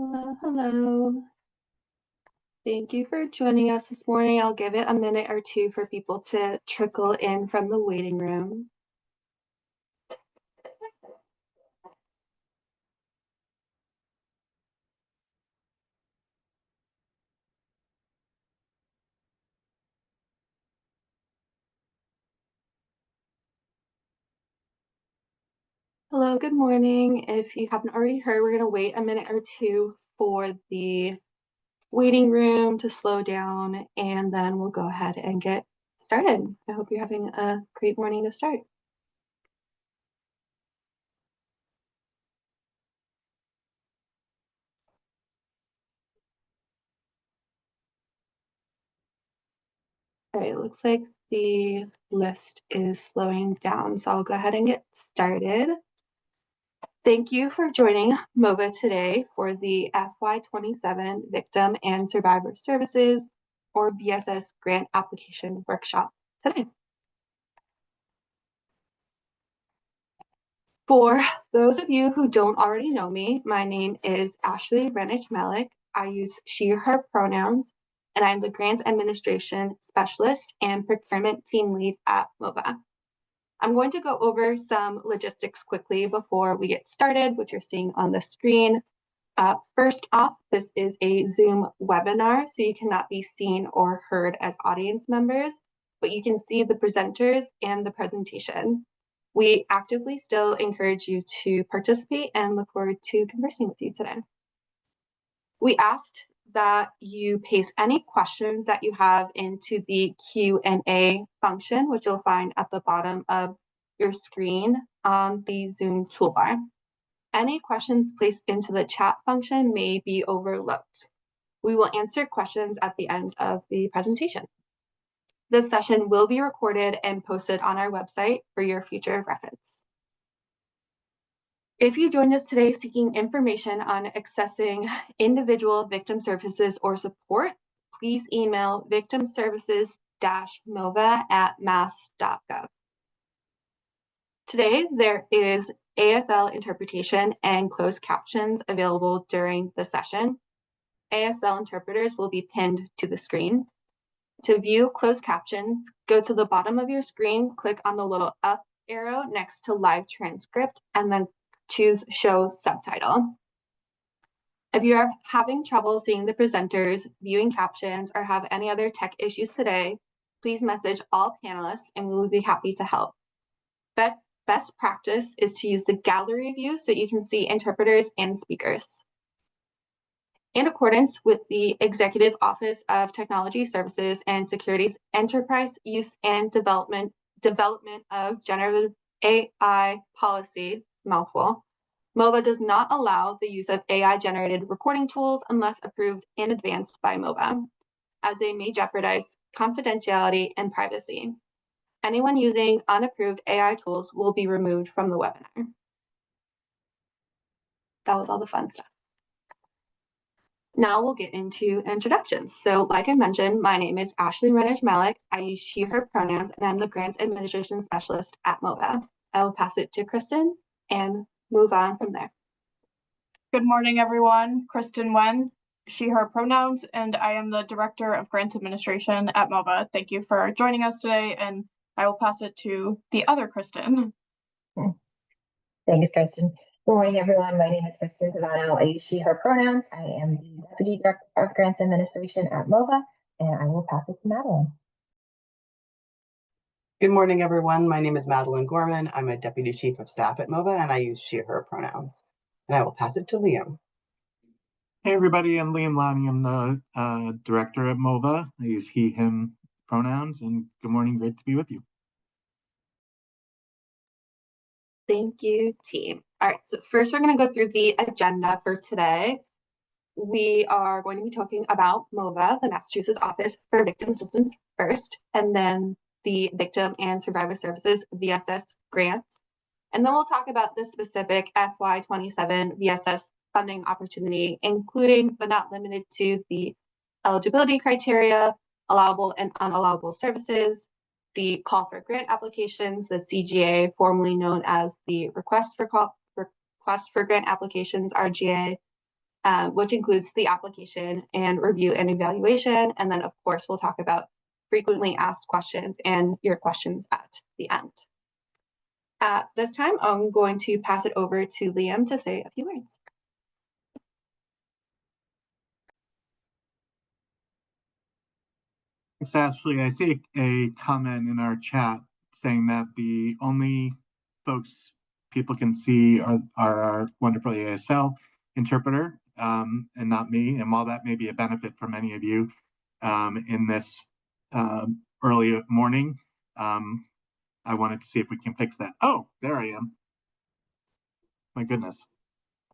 Hello, hello. Thank you for joining us this morning. I'll give it a minute or two for people to trickle in from the waiting room. Hello, good morning. If you haven't already heard, we're going to wait a minute or two for the waiting room to slow down, and then we'll go ahead and get started. I hope you're having a great morning to start. All right, it looks like the list is slowing down, so I'll go ahead and get started. Thank you for joining MOVA today for the FY27 Victim and Survivor Services, or VSS, Grant Application Workshop today. For those of you who don't already know me, my name is Ashley Renich-Malik. I use she, her pronouns, and I'm the Grants Administration Specialist and Procurement Team Lead at MOVA. I'm going to go over some logistics quickly before we get started, which you're seeing on the screen. First off, this is a Zoom webinar, so you cannot be seen or heard as audience members, but you can see the presenters and the presentation. We actively still encourage you to participate and look forward to conversing with you today. We asked that you paste any questions that you have into the Q&A function, which you'll find at the bottom of your screen on the Zoom toolbar. Any questions placed into the chat function may be overlooked. We will answer questions at the end of the presentation. This session will be recorded and posted on our website for your future reference. If you joined us today seeking information on accessing individual victim services or support, please email victimservices-mova@mass.gov. Today, there is ASL interpretation and closed captions available during the session. ASL interpreters will be pinned to the screen. To view closed captions, go to the bottom of your screen, click on the little up arrow next to live transcript, and then choose show subtitle. If you are having trouble seeing the presenters, viewing captions, or have any other tech issues today, please message all panelists and we will be happy to help. Best practice is to use the gallery view so you can see interpreters and speakers. In accordance with the Executive Office of Technology Services and Security's Enterprise Use and Development of Generative AI Policy, mouthful, MOVA does not allow the use of AI-generated recording tools unless approved in advance by MOVA, as they may jeopardize confidentiality and privacy. Anyone using unapproved AI tools will be removed from the webinar. That was all the fun stuff. Now we'll get into introductions. So like I mentioned, my name is Ashley Renich-Malik. I use she, her pronouns, and I'm the Grants Administration Specialist at MOVA. I will pass it to Kristen and move on from there. Good morning, everyone. Kristen Wen, she, her pronouns, and I am the Director of Grants Administration at MOVA. Thank you for joining us today, and I will pass it to the other Kristen. Thank you, Kristen. Good morning, everyone. My name is Kristen Zavano. I use she, her pronouns. I am the Deputy Director of Grants Administration at MOVA, and I will pass it to Madeline. Good morning, everyone. My name is Madeline Gorman. I'm a Deputy Chief of Staff at MOVA, and I use she, her pronouns. And I will pass it to Liam. Hey, everybody. I'm Liam Lonnie. I'm the Director at MOVA. I use he, him pronouns. And good morning. Great to be with you. Thank you, team. All right, so first we're going to go through the agenda for today. We are going to be talking about MOVA, the Massachusetts Office for Victim Assistance first, and then the Victim and Survivor Services VSS grants. And then we'll talk about the specific FY27 VSS funding opportunity, including but not limited to the eligibility criteria, allowable and unallowable services, the call for grant applications, the CGA, formerly known as the request for grant applications, RGA, which includes the application and review and evaluation. And then, of course, we'll talk about frequently asked questions and your questions at the end. At this time, I'm going to pass it over to Liam to say a few words. Thanks, Ashley. I see a comment in our chat saying that the only folks people can see are our wonderful ASL interpreter and not me. And while that may be a benefit for many of you in this early morning, I wanted to see if we can fix that. Oh, there I am. My goodness.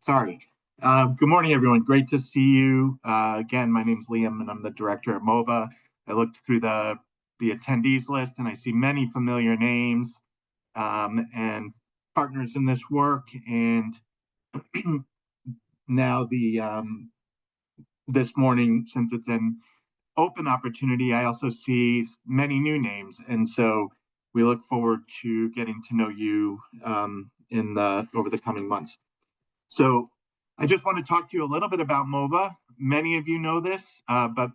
Sorry. Good morning, everyone. Great to see you. Again, my name is Liam, and I'm the director at MOVA. I looked through the attendees list, and I see many familiar names and partners in this work. And now this morning, since it's an open opportunity, I also see many new names. And so we look forward to getting to know you over the coming months. So I just want to talk to you a little bit about MOVA. Many of you know this, but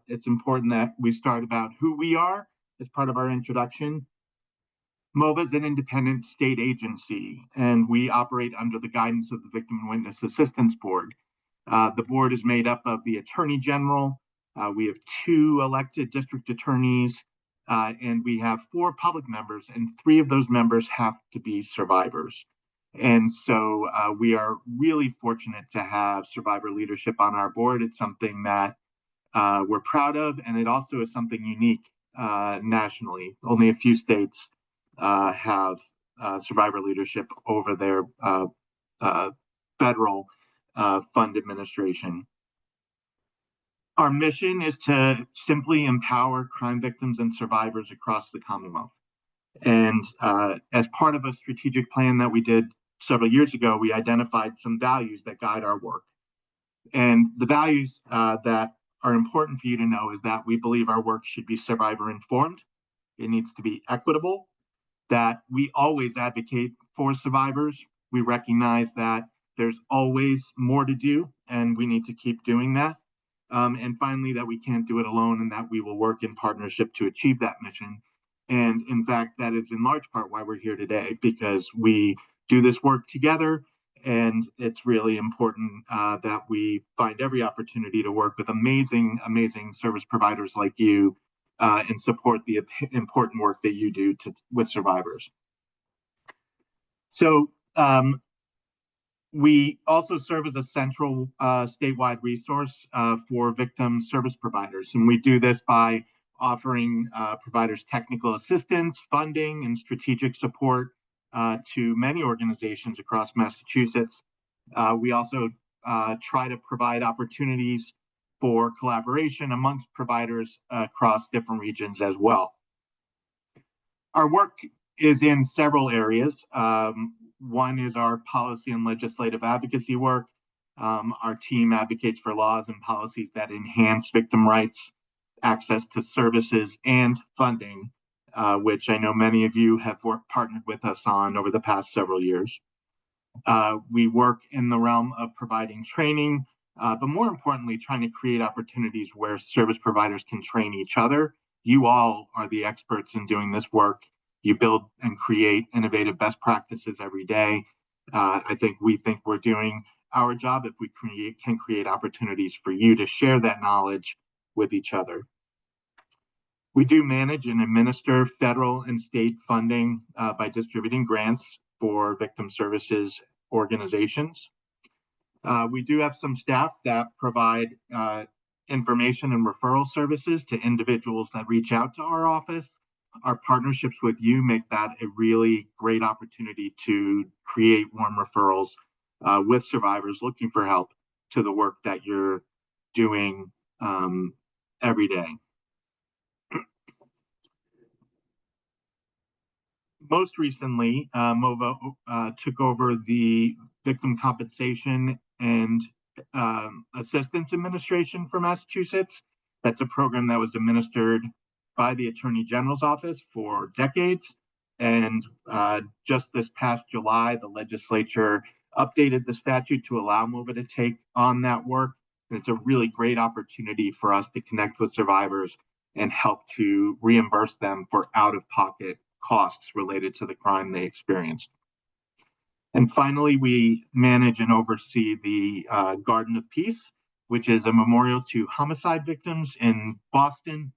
it's important that we start about who we are as part of our introduction. MOVA is an independent state agency, and we operate under the guidance of the Victim and Witness Assistance Board. The board is made up of the Attorney General. We have 2 elected district attorneys, and we have 4 public members, and 3 of those members have to be survivors. And so we are really fortunate to have survivor leadership on our board. It's something that we're proud of, and it also is something unique nationally. Only a few states have survivor leadership over their federal fund administration. Our mission is to simply empower crime victims and survivors across the Commonwealth. And as part of a strategic plan that we did several years ago, we identified some values that guide our work. And the values that are important for you to know is that we believe our work should be survivor informed. It needs to be equitable, that we always advocate for survivors. We recognize that there's always more to do, and we need to keep doing that. And finally, that we can't do it alone, and that we will work in partnership to achieve that mission. And in fact, that is in large part why we're here today, because we do this work together, and it's really important that we find every opportunity to work with amazing service providers like you and support the important work that you do with survivors. So we also serve as a central statewide resource for victim service providers, and we do this by offering providers technical assistance, funding, and strategic support to many organizations across Massachusetts. We also try to provide opportunities for collaboration amongst providers across different regions as well. Our work is in several areas. One is our policy and legislative advocacy work. Our team advocates for laws and policies that enhance victim rights, access to services, and funding, which I know many of you have partnered with us on over the past several years. We work in the realm of providing training, but more importantly, trying to create opportunities where service providers can train each other. You all are the experts in doing this work. You build and create innovative best practices every day. I think we're doing our job if we can create opportunities for you to share that knowledge with each other. We do manage and administer federal and state funding by distributing grants for victim services organizations. We do have some staff that provide information and referral services to individuals that reach out to our office. Our partnerships with you make that a really great opportunity to create warm referrals with survivors looking for help to the work that you're doing every day. Most recently, MOVA took over the Victim Compensation and Assistance Administration for Massachusetts. That's a program that was administered by the Attorney General's office for decades. And just this past July, the legislature updated the statute to allow MOVA to take on that work. And it's a really great opportunity for us to connect with survivors and help to reimburse them for out-of-pocket costs related to the crime they experienced. And finally, we manage and oversee the Garden of Peace, which is a memorial to homicide victims in Boston.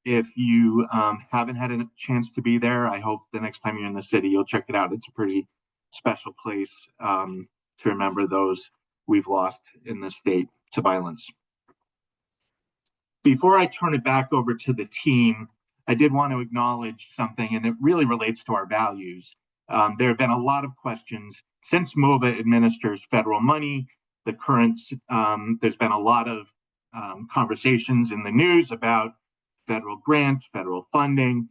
If you haven't had a chance to be there, I hope the next time you're in the city, you'll check it out. It's a pretty special place to remember those we've lost in the state to violence. Before I turn it back over to the team, I did want to acknowledge something, and it really relates to our values. There have been a lot of questions since MOVA administers federal money. There's been a lot of conversations in the news about federal grants, federal funding.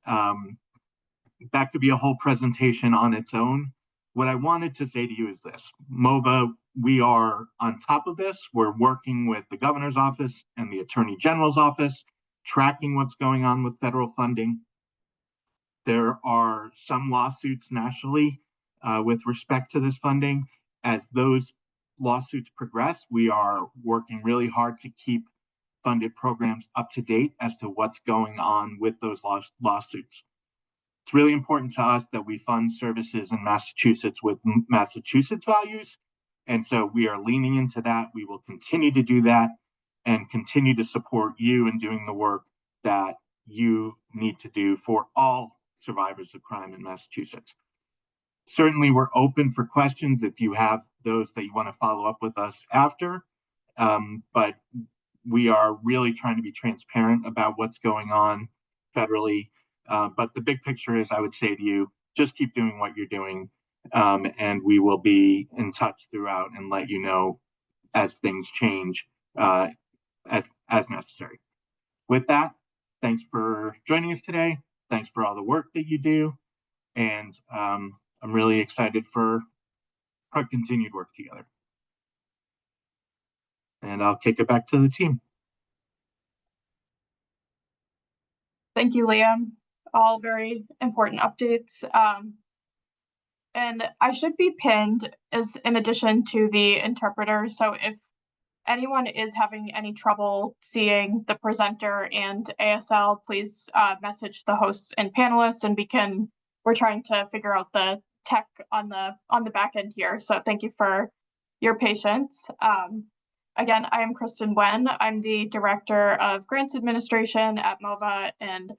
That could be a whole presentation on its own. What I wanted to say to you is this: MOVA, we are on top of this. We're working with the governor's office and the attorney general's office, tracking what's going on with federal funding. There are some lawsuits nationally with respect to this funding. As those lawsuits progress, we are working really hard to keep funded programs up to date as to what's going on with those lawsuits. It's really important to us that we fund services in Massachusetts with Massachusetts values. And so we are leaning into that. We will continue to do that and continue to support you in doing the work that you need to do for all survivors of crime in Massachusetts. Certainly, we're open for questions if you have those that you want to follow up with us after. But we are really trying to be transparent about what's going on federally. But the big picture is, I would say to you, just keep doing what you're doing. And we will be in touch throughout and let you know as things change as necessary. With that, thanks for joining us today. Thanks for all the work that you do. And I'm really excited for our continued work together. And I'll kick it back to the team. Thank you, Liam. All very important updates. And I should be pinned as in addition to the interpreter. So if anyone is having any trouble seeing the presenter and ASL, please message the hosts and panelists, and we're trying to figure out the tech on the back end here. So thank you for your patience. Again, I am Kristen Wen. I'm the Director of Grants Administration at MOVA, and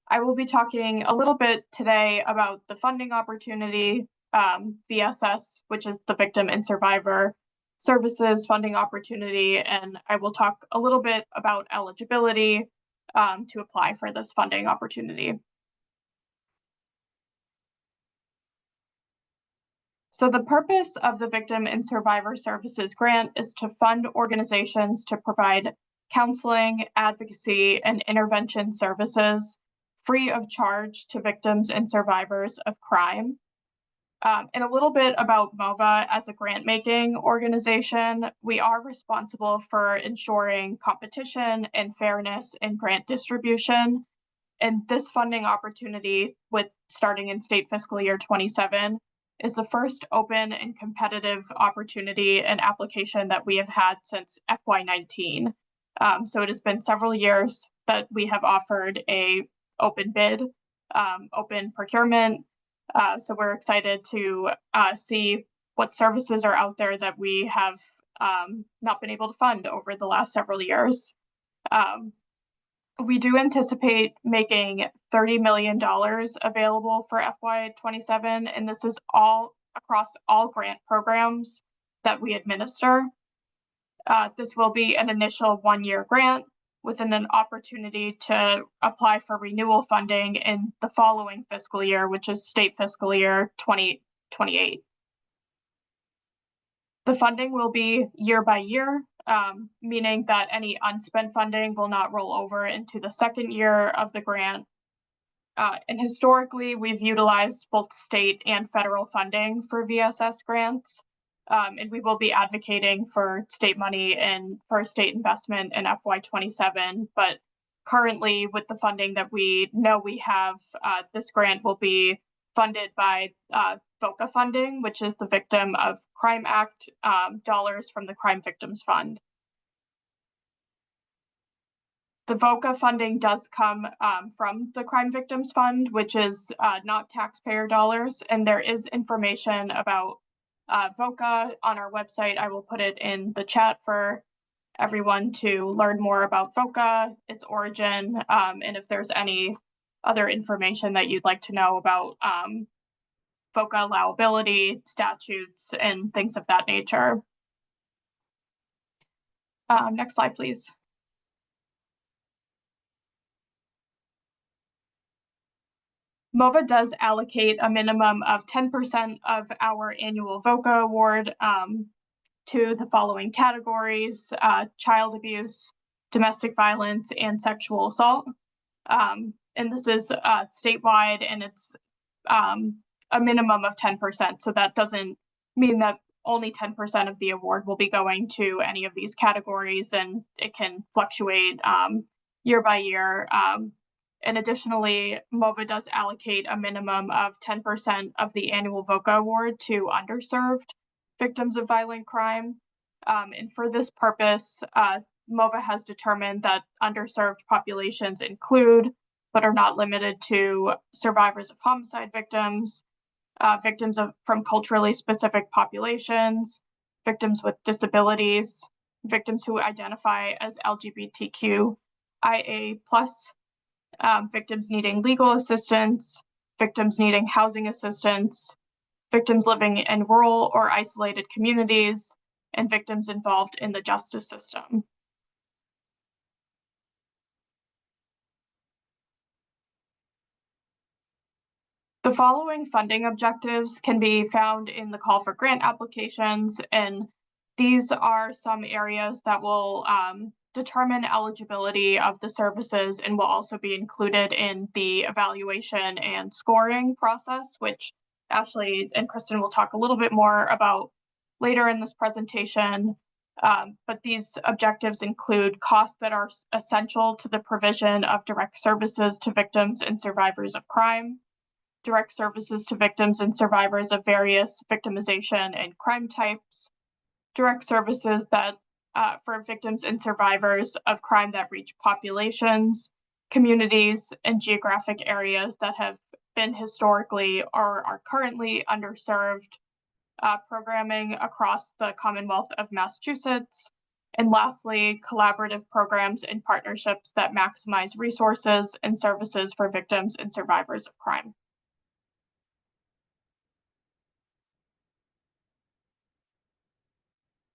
I will be talking a little bit today about the funding opportunity, VSS, which is the Victim and Survivor Services funding opportunity, and I will talk a little bit about eligibility to apply for this funding opportunity. So the purpose of the Victim and Survivor Services Grant is to fund organizations to provide counseling, advocacy, and intervention services free of charge to victims and survivors of crime. And a little bit about MOVA as a grant-making organization. We are responsible for ensuring competition and fairness in grant distribution. And this funding opportunity, with starting in state fiscal year 27, is the first open and competitive opportunity and application that we have had since FY19. So it has been several years that we have offered a open bid, open procurement. So we're excited to see what services are out there that we have not been able to fund over the last several years. We do anticipate making $30 million available for FY27, and this is all across all grant programs that we administer. This will be an initial one-year grant with an opportunity to apply for renewal funding in the following fiscal year, which is state fiscal year 2028. The funding will be year by year, meaning that any unspent funding will not roll over into the second year of the grant. And historically, we've utilized both state and federal funding for VSS grants. And we will be advocating for state money and for state investment in FY27. But currently, with the funding that we know we have, this grant will be funded by VOCA funding, which is the Victim of Crime Act dollars from the Crime Victims Fund. The VOCA funding does come from the Crime Victims Fund, which is not taxpayer dollars, and there is information about VOCA on our website. I will put it in the chat for everyone to learn more about VOCA, its origin, and if there's any other information that you'd like to know about VOCA allowability, statutes, and things of that nature. Next slide, please. MOVA does allocate a minimum of 10% of our annual VOCA award to the following categories: child abuse, domestic violence, and sexual assault. And this is statewide, and it's a minimum of 10%. So that doesn't mean that only 10% of the award will be going to any of these categories, and it can fluctuate year by year. And additionally, MOVA does allocate a minimum of 10% of the annual VOCA award to underserved victims of violent crime. And for this purpose, MOVA has determined that underserved populations include, but are not limited to, survivors of homicide victims, victims from culturally specific populations, victims with disabilities, victims who identify as LGBTQIA+, victims needing legal assistance, victims needing housing assistance, victims living in rural or isolated communities, and victims involved in the justice system. The following funding objectives can be found in the call for grant applications, and these are some areas that will determine eligibility of the services and will also be included in the evaluation and scoring process, which Ashley and Kristen will talk a little bit more about later in this presentation. But these objectives include costs that are essential to the provision of direct services to victims and survivors of crime, direct services to victims and survivors of various victimization and crime types, direct services that for victims and survivors of crime that reach populations, communities, and geographic areas that have been historically or are currently underserved, programming across the Commonwealth of Massachusetts, and lastly, collaborative programs and partnerships that maximize resources and services for victims and survivors of crime.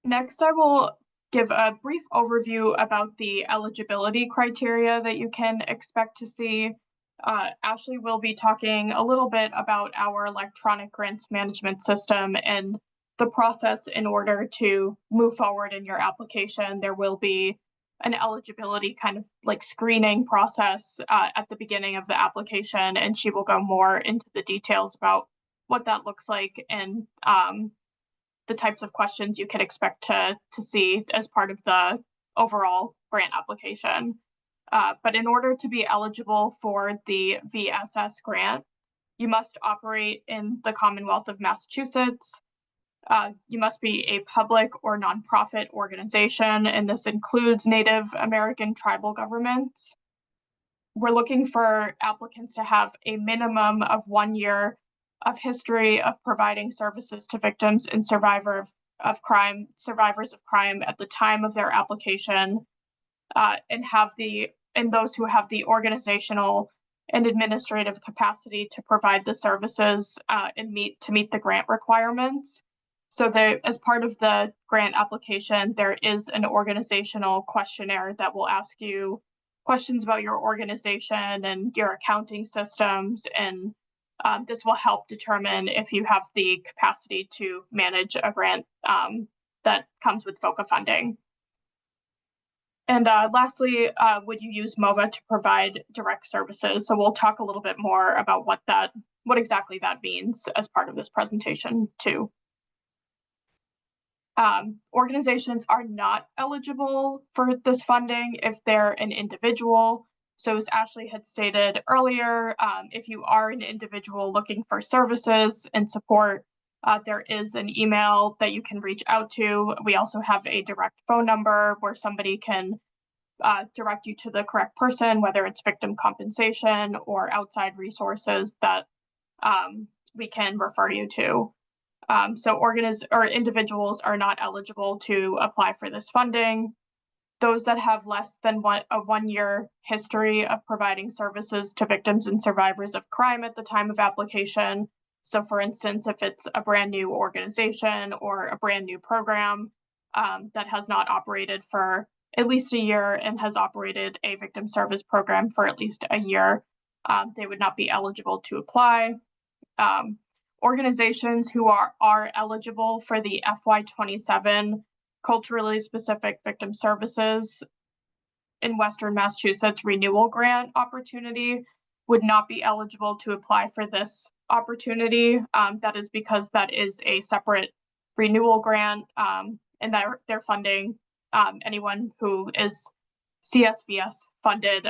Next, I will give a brief overview about the eligibility criteria that you can expect to see. Ashley will be talking a little bit about our electronic grants management system and the process in order to move forward in your application. There will be an eligibility kind of like screening process at the beginning of the application, and she will go more into the details about what that looks like and the types of questions you can expect to see as part of the overall grant application. But in order to be eligible for the VSS grant, you must operate in the Commonwealth of Massachusetts. You must be a public or nonprofit organization, and this includes Native American tribal governments. We're looking for applicants to have a minimum of 1 year of history of providing services to victims and survivors of crime at the time of their application, and those who have the organizational and administrative capacity to provide the services and meet the grant requirements. So as part of the grant application, there is an organizational questionnaire that will ask you questions about your organization and your accounting systems, and this will help determine if you have the capacity to manage a grant that comes with VOCA funding. And lastly, would you use MOVA to provide direct services? So we'll talk a little bit more about what exactly that means as part of this presentation too. Organizations are not eligible for this funding if they're an individual. So as Ashley had stated earlier, if you are an individual looking for services and support, there is an email that you can reach out to. We also have a direct phone number where somebody can direct you to the correct person, whether it's victim compensation or outside resources that we can refer you to. So individuals are not eligible to apply for this funding. Those that have less than a 1-year history of providing services to victims and survivors of crime at the time of application. So for instance, if it's a brand new organization or a brand new program that has not operated for at least a year and has operated a victim service program for at least a year, they would not be eligible to apply. Organizations who are eligible for the FY27 culturally specific victim services in Western Massachusetts renewal grant opportunity would not be eligible to apply for this opportunity. That is because that is a separate renewal grant, and they're funding anyone who is CSVS funded,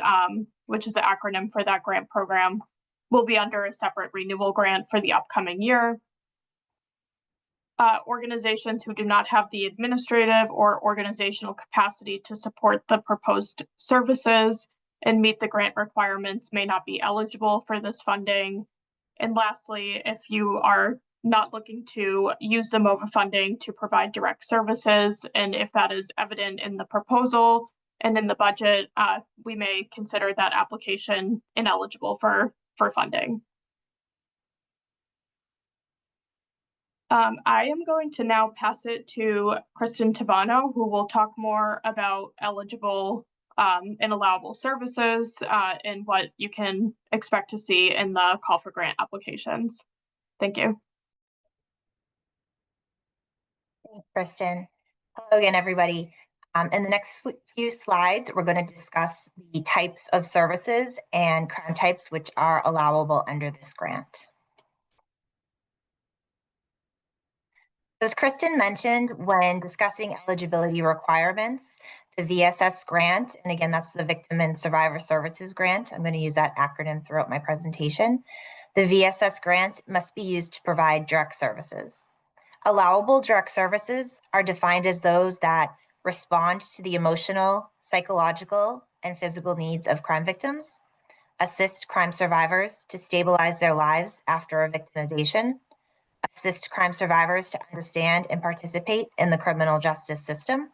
which is the acronym for that grant program, will be under a separate renewal grant for the upcoming year. Organizations who do not have the administrative or organizational capacity to support the proposed services and meet the grant requirements may not be eligible for this funding. And lastly, if you are not looking to use the MOVA funding to provide direct services, and if that is evident in the proposal and in the budget, we may consider that application ineligible for funding. I am going to now pass it to Kristen Tabano, who will talk more about eligible and allowable services and what you can expect to see in the call for grant applications. Thank you. Thanks, Kristen. Hello again, everybody. In the next few slides, we're going to discuss the types of services and crime types which are allowable under this grant. As Kristen mentioned, when discussing eligibility requirements, the VSS grant, and again, that's the Victim and Survivor Services Grant. I'm going to use that acronym throughout my presentation. The VSS grant must be used to provide direct services. Allowable direct services are defined as those that respond to the emotional, psychological, and physical needs of crime victims, assist crime survivors to stabilize their lives after a victimization, assist crime survivors to understand and participate in the criminal justice system,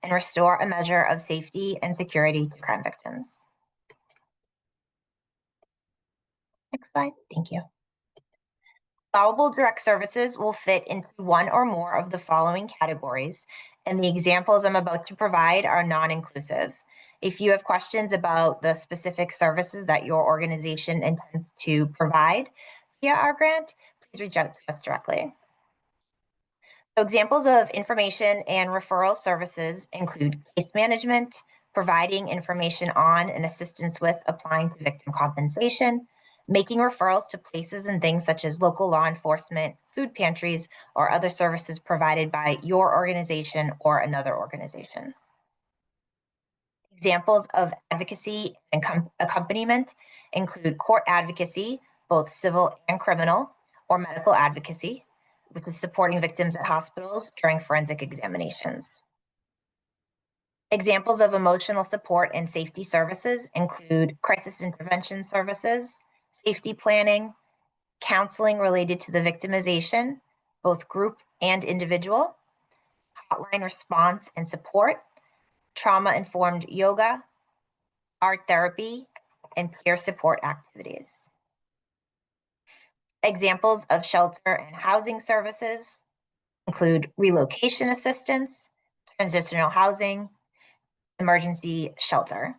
and restore a measure of safety and security to crime victims. Next slide, thank you. Allowable direct services will fit into one or more of the following categories, and the examples I'm about to provide are non-inclusive. If you have questions about the specific services that your organization intends to provide via our grant, please reach out to us directly. So examples of information and referral services include case management, providing information on and assistance with applying to victim compensation, making referrals to places and things such as local law enforcement, food pantries, or other services provided by your organization or another organization. Examples of advocacy and accompaniment include court advocacy, both civil and criminal, or medical advocacy, which is supporting victims at hospitals during forensic examinations. Examples of emotional support and safety services include crisis intervention services, safety planning, counseling related to the victimization, both group and individual, hotline response and support, trauma-informed yoga, art therapy, and peer support activities. Examples of shelter and housing services include relocation assistance, transitional housing, emergency shelter.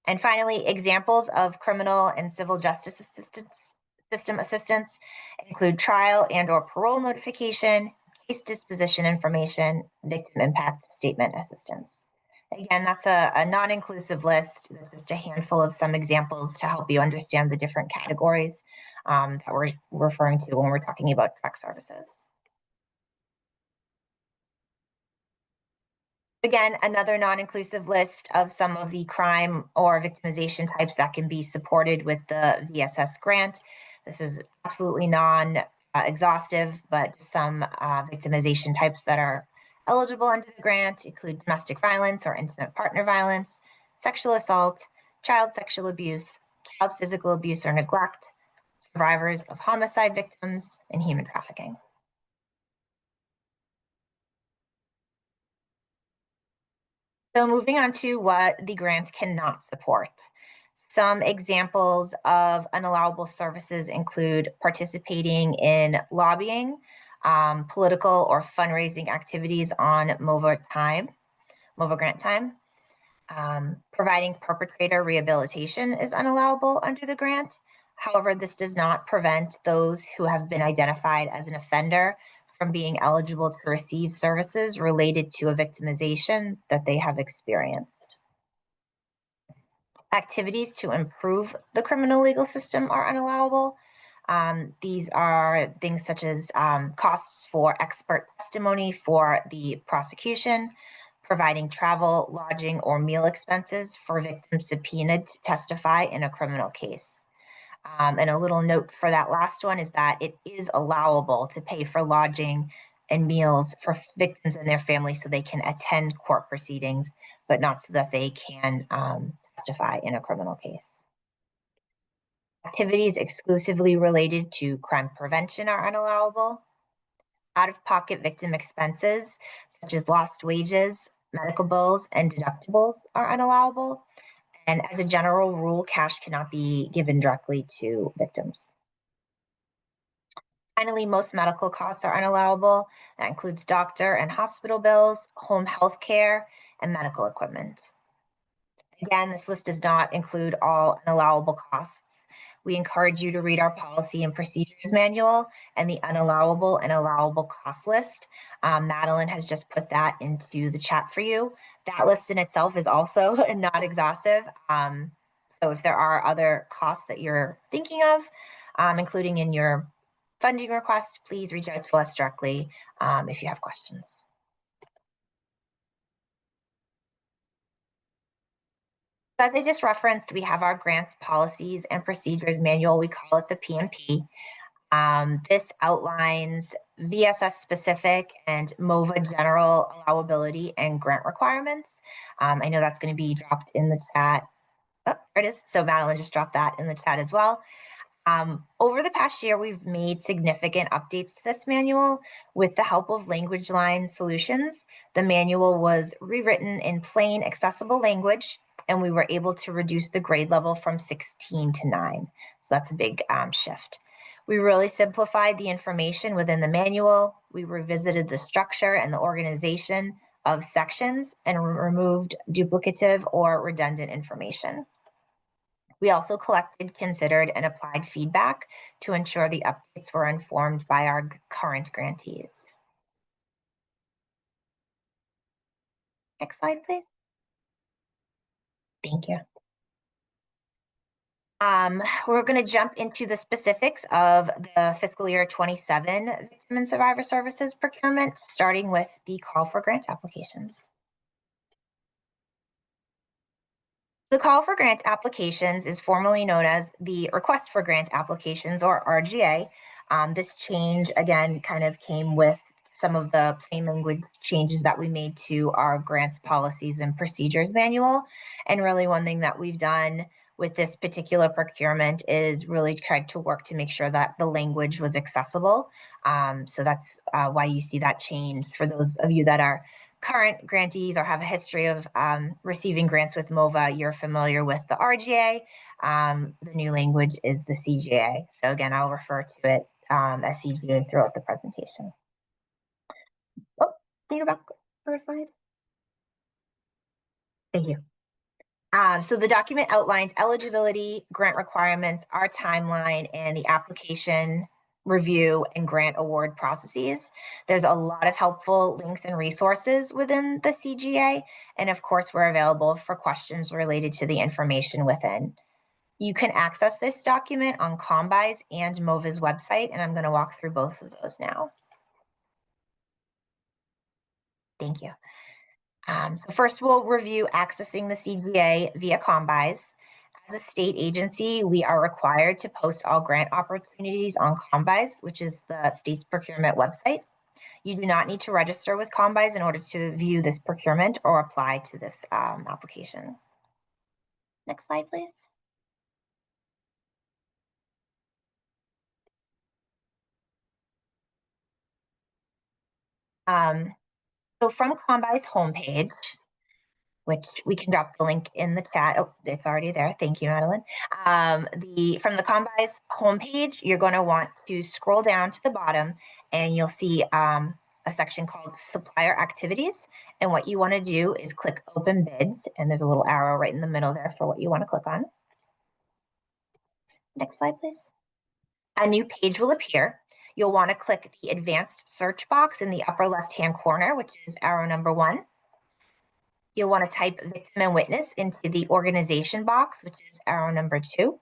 And finally, examples of criminal and civil justice system assistance include trial and/or parole notification, case disposition information, victim impact statement assistance. Again, that's a non-inclusive list. That's just a handful of some examples to help you understand the different categories that we're referring to when we're talking about direct services. Again, another non-inclusive list of some of the crime or victimization types that can be supported with the VSS grant. This is absolutely non-exhaustive, but some victimization types that are eligible under the grant include domestic violence or intimate partner violence, sexual assault, child sexual abuse, child physical abuse or neglect, survivors of homicide victims, and human trafficking. So moving on to what the grant cannot support. Some examples of unallowable services include participating in lobbying, political or fundraising activities on MOVA grant time. Providing perpetrator rehabilitation is unallowable under the grant. However, this does not prevent those who have been identified as an offender from being eligible to receive services related to a victimization that they have experienced. Activities to improve the criminal legal system are unallowable. These are things such as costs for expert testimony for the prosecution, providing travel, lodging, or meal expenses for victims subpoenaed to testify in a criminal case. And a little note for that last one is that it is allowable to pay for lodging and meals for victims and their families so they can attend court proceedings, but not so that they can testify in a criminal case. Activities exclusively related to crime prevention are unallowable. Out-of-pocket victim expenses, such as lost wages, medical bills, and deductibles are unallowable. And as a general rule, cash cannot be given directly to victims. Finally, most medical costs are unallowable. That includes doctor and hospital bills, home health care, and medical equipment. Again, this list does not include all unallowable costs. We encourage you to read our policy and procedures manual and the unallowable and allowable cost list. Madeline has just put that into the chat for you. That list in itself is also not exhaustive. So if there are other costs that you're thinking of, including in your funding request, please reach out to us directly if you have questions. As I just referenced, we have our grants policies and procedures manual. We call it the PMP. This outlines VSS specific and MOVA general allowability and grant requirements. I know that's going to be dropped in the chat. Oh, there it is. So Madeline just dropped that in the chat as well. Over the past year, we've made significant updates to this manual with the help of Language Line Solutions. The manual was rewritten in plain, accessible language, and we were able to reduce the grade level from 16 to 9. So that's a big shift. We really simplified the information within the manual. We revisited the structure and the organization of sections and removed duplicative or redundant information. We also collected, considered, and applied feedback to ensure the updates were informed by our current grantees. Next slide, please. Thank you. We're going to jump into the specifics of the fiscal year 27 Victim and Survivor Services procurement, starting with the call for grant applications. The call for grant applications is formally known as the request for grant applications, or RGA. This change, again, kind of came with some of the plain language changes that we made to our grants policies and procedures manual. And really one thing that we've done with this particular procurement is really tried to work to make sure that the language was accessible. So that's why you see that change. For those of you that are current grantees or have a history of receiving grants with MOVA, you're familiar with the RGA. The new language is the CGA. So again, I'll refer to it as CGA throughout the presentation. Oh, can you go back for a slide? Thank you. So the document outlines eligibility, grant requirements, our timeline, and the application review and grant award processes. There's a lot of helpful links and resources within the CGA. And of course, we're available for questions related to the information within. You can access this document on COMBI's and MOVA's website, and I'm going to walk through both of those now. Thank you. So first, we'll review accessing the CGA via Combis. As a state agency, we are required to post all grant opportunities on Combis, which is the state's procurement website. You do not need to register with Combis in order to view this procurement or apply to this application. Next slide, please. So from Combis homepage, which we can drop the link in the chat. Oh, it's already there. Thank you, Madeline. From the Combis homepage, you're going to want to scroll down to the bottom and you'll see a section called Supplier Activities. And what you want to do is click Open Bids, and there's a little arrow right in the middle there for what you want to click on. Next slide, please. A new page will appear. You'll want to click the Advanced Search box in the upper left-hand corner, which is arrow number 1. You'll want to type victim and witness into the organization box, which is arrow number 2.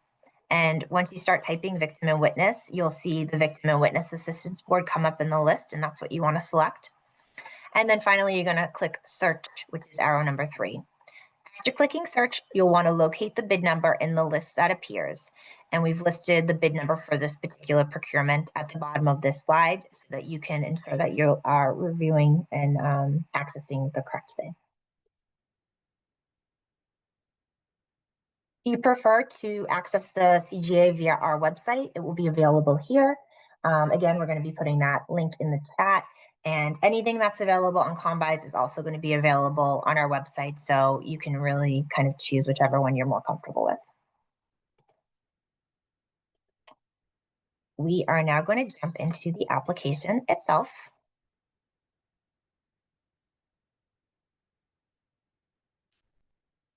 And once you start typing victim and witness, you'll see the Victim and Witness Assistance Board come up in the list, and that's what you want to select. And then finally, you're going to click Search, which is arrow number 3. After clicking Search, you'll want to locate the bid number in the list that appears. And we've listed the bid number for this particular procurement at the bottom of this slide so that you can ensure that you are reviewing and accessing the correct bid. If you prefer to access the CGA via our website, it will be available here. Again, we're going to be putting that link in the chat, and anything that's available on Combis is also going to be available on our website, so you can really kind of choose whichever one you're more comfortable with. We are now going to jump into the application itself.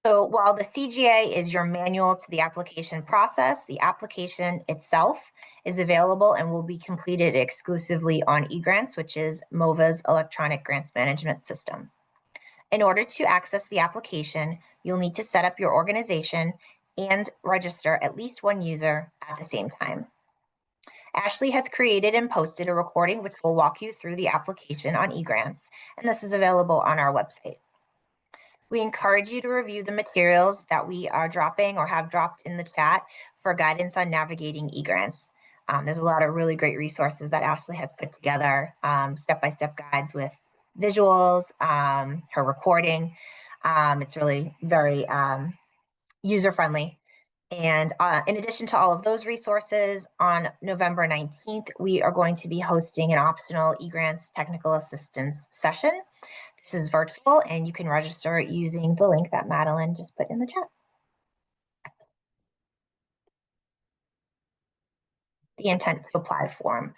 So while the CGA is your manual to the application process, the application itself is available and will be completed exclusively on eGrants, which is MOVA's electronic grants management system. In order to access the application, you'll need to set up your organization and register at least one user at the same time. Ashley has created and posted a recording which will walk you through the application on eGrants, and this is available on our website. We encourage you to review the materials that we are dropping or have dropped in the chat for guidance on navigating eGrants. There's a lot of really great resources that Ashley has put together, step-by-step guides with visuals, her recording. It's really very user-friendly. And in addition to all of those resources, on November 19th, we are going to be hosting an optional eGrants technical assistance session. This is virtual, and you can register using the link that Madeline just put in the chat. The intent to apply form.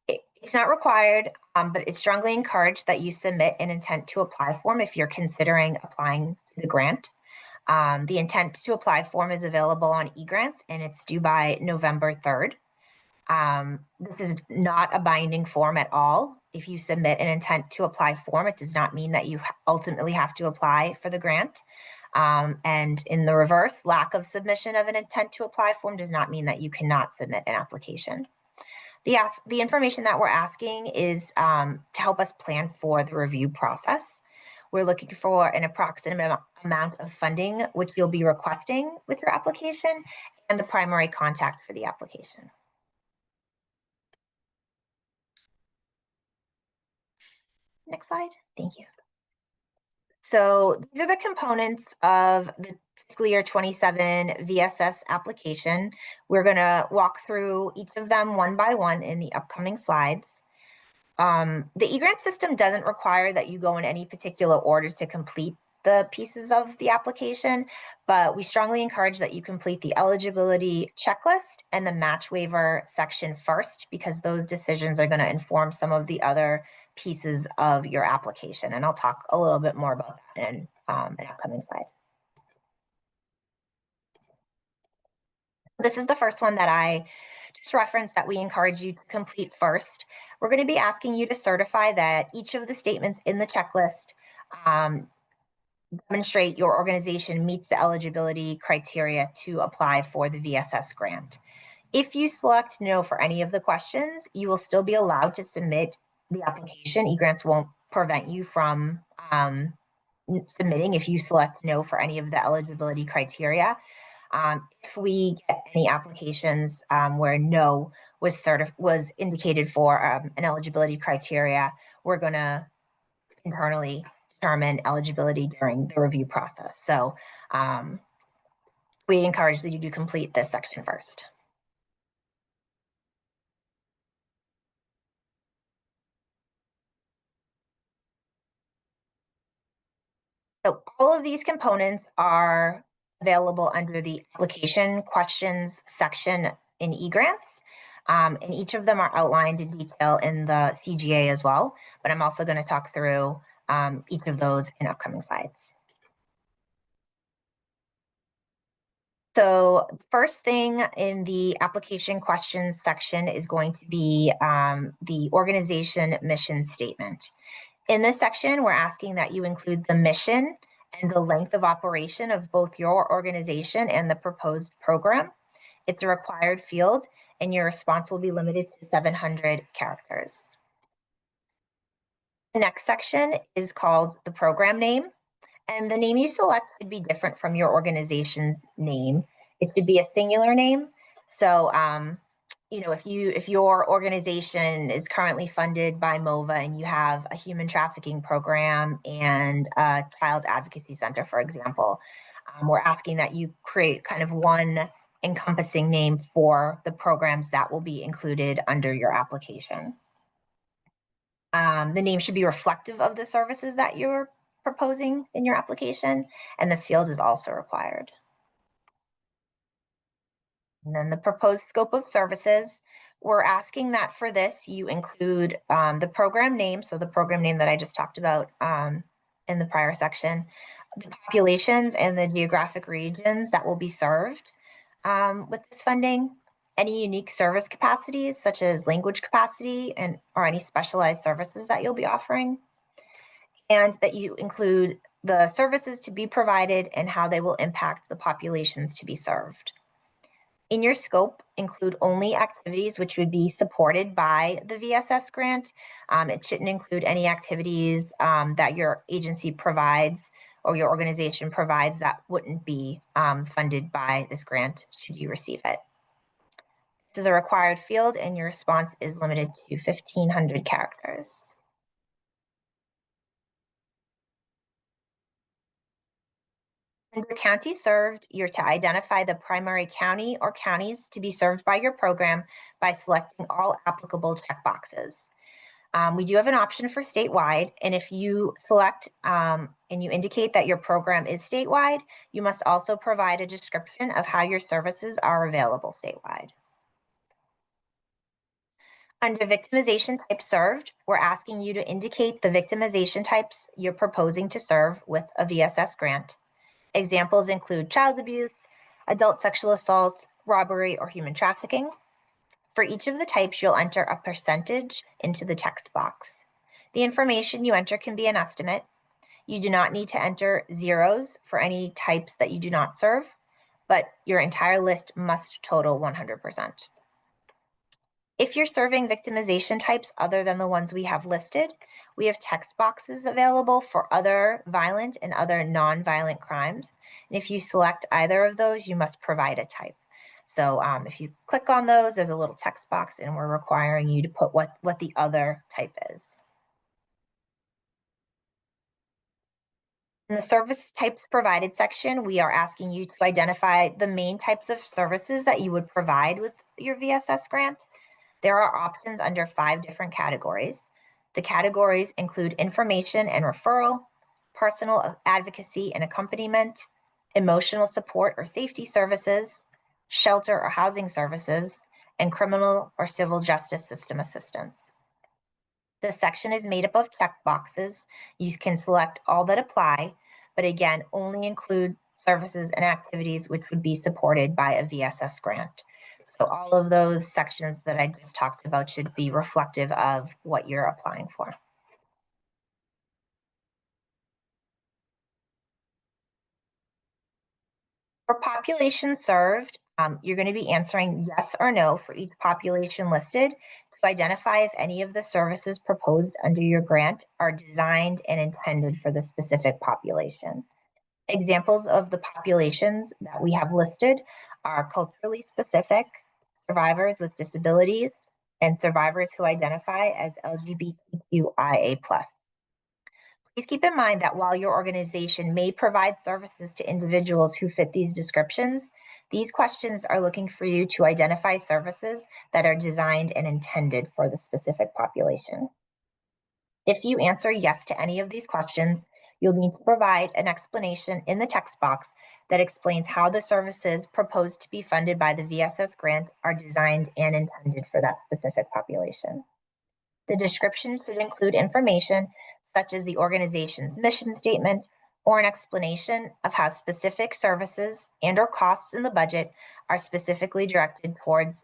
It's not required, but it's strongly encouraged that you submit an intent to apply form if you're considering applying to the grant. The intent to apply form is available on eGrants, and it's due by November 3rd. This is not a binding form at all. If you submit an intent to apply form, it does not mean that you ultimately have to apply for the grant. And in the reverse, lack of submission of an intent to apply form does not mean that you cannot submit an application. The information that we're asking is to help us plan for the review process. We're looking for an approximate amount of funding, which you'll be requesting with your application, and the primary contact for the application. Next slide. Thank you. So these are the components of the fiscal year 27 VSS application. We're going to walk through each of them one by one in the upcoming slides. The eGrant system doesn't require that you go in any particular order to complete the pieces of the application, but we strongly encourage that you complete the eligibility checklist and the match waiver section first, because those decisions are going to inform some of the other pieces of your application. And I'll talk a little bit more about that in an upcoming slide. This is the first one that I just referenced that we encourage you to complete first. We're going to be asking you to certify that each of the statements in the checklist demonstrate your organization meets the eligibility criteria to apply for the VSS grant. If you select no for any of the questions, you will still be allowed to submit the application. eGrants won't prevent you from submitting if you select no for any of the eligibility criteria. If we get any applications where no was indicated for an eligibility criteria, we're going to internally determine eligibility during the review process. So we encourage you to complete this section first. So all of these components are available under the application questions section in eGrants. And each of them are outlined in detail in the CGA as well, but I'm also going to talk through each of those in upcoming slides. So first thing in the application questions section is going to be the organization mission statement. In this section, we're asking that you include the mission and the length of operation of both your organization and the proposed program. It's a required field, and your response will be limited to 700 characters. The next section is called the program name, and the name you select should be different from your organization's name. It should be a singular name. So, you know, if your organization is currently funded by MOVA and you have a human trafficking program and a child advocacy center, for example, we're asking that you create kind of one encompassing name for the programs that will be included under your application. The name should be reflective of the services that you're proposing in your application, and this field is also required. And then the proposed scope of services, we're asking that for this, you include the program name, so the program name that I just talked about in the prior section, the populations and the geographic regions that will be served with this funding, any unique service capacities such as language capacity or any specialized services that you'll be offering, and that you include the services to be provided and how they will impact the populations to be served. In your scope, include only activities which would be supported by the VSS grant. It shouldn't include any activities that your agency provides or your organization provides that wouldn't be funded by this grant should you receive it. This is a required field and your response is limited to 1,500 characters. Under county served, you're to identify the primary county or counties to be served by your program by selecting all applicable checkboxes. We do have an option for statewide, and if you select and you indicate that your program is statewide, you must also provide a description of how your services are available statewide. Under victimization type served, we're asking you to indicate the victimization types you're proposing to serve with a VSS grant. Examples include child abuse, adult sexual assault, robbery, or human trafficking. For each of the types, you'll enter a percentage into the text box. The information you enter can be an estimate. You do not need to enter zeros for any types that you do not serve, but your entire list must total 100%. If you're serving victimization types other than the ones we have listed, we have text boxes available for other violent and other non-violent crimes. And if you select either of those, you must provide a type. So if you click on those, there's a little text box and we're requiring you to put what the other type is. In the service types provided section, we are asking you to identify the main types of services that you would provide with your VSS grant. There are options under 5 different categories. The categories include information and referral, personal advocacy and accompaniment, emotional support or safety services, shelter or housing services, and criminal or civil justice system assistance. The section is made up of checkboxes. You can select all that apply, but again, only include services and activities which would be supported by a VSS grant. So all of those sections that I just talked about should be reflective of what you're applying for. For population served, you're going to be answering yes or no for each population listed to identify if any of the services proposed under your grant are designed and intended for the specific population. Examples of the populations that we have listed are culturally specific, survivors with disabilities, and survivors who identify as LGBTQIA+. Please keep in mind that while your organization may provide services to individuals who fit these descriptions, these questions are looking for you to identify services that are designed and intended for the specific population. If you answer yes to any of these questions, you'll need to provide an explanation in the text box that explains how the services proposed to be funded by the VSS grant are designed and intended for that specific population. The description should include information such as the organization's mission statement or an explanation of how specific services and/or costs in the budget are specifically directed towards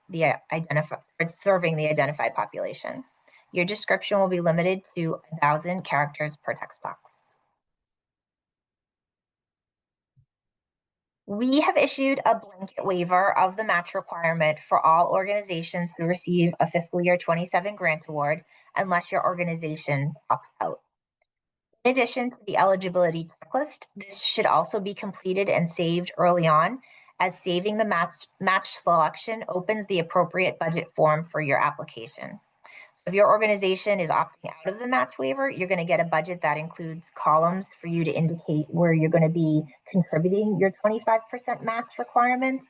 serving the identified population. Your description will be limited to 1,000 characters per text box. We have issued a blanket waiver of the match requirement for all organizations who receive a fiscal year 27 grant award, unless your organization opts out. In addition to the eligibility checklist, this should also be completed and saved early on, as saving the match selection opens the appropriate budget form for your application. If your organization is opting out of the match waiver, you're going to get a budget that includes columns for you to indicate where you're going to be contributing your 25% match requirement,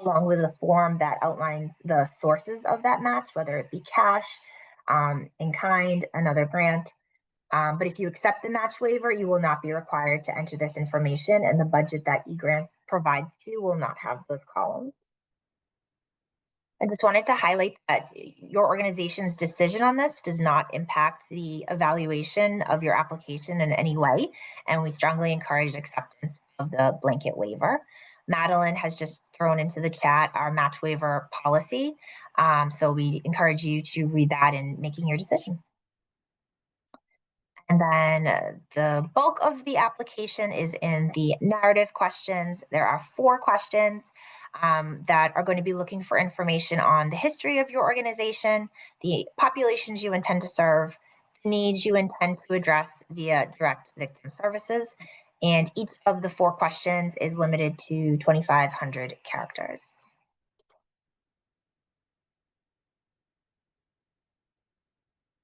along with a form that outlines the sources of that match, whether it be cash, in kind, another grant. But if you accept the match waiver, you will not be required to enter this information, and the budget that eGrants provides to you will not have those columns. I just wanted to highlight that your organization's decision on this does not impact the evaluation of your application in any way, and we strongly encourage acceptance of the blanket waiver. Madeline has just thrown into the chat our match waiver policy, so we encourage you to read that in making your decision. And then the bulk of the application is in the narrative questions. There are 4 questions that are going to be looking for information on the history of your organization, the populations you intend to serve, the needs you intend to address via direct victim services, and each of the 4 questions is limited to 2,500 characters.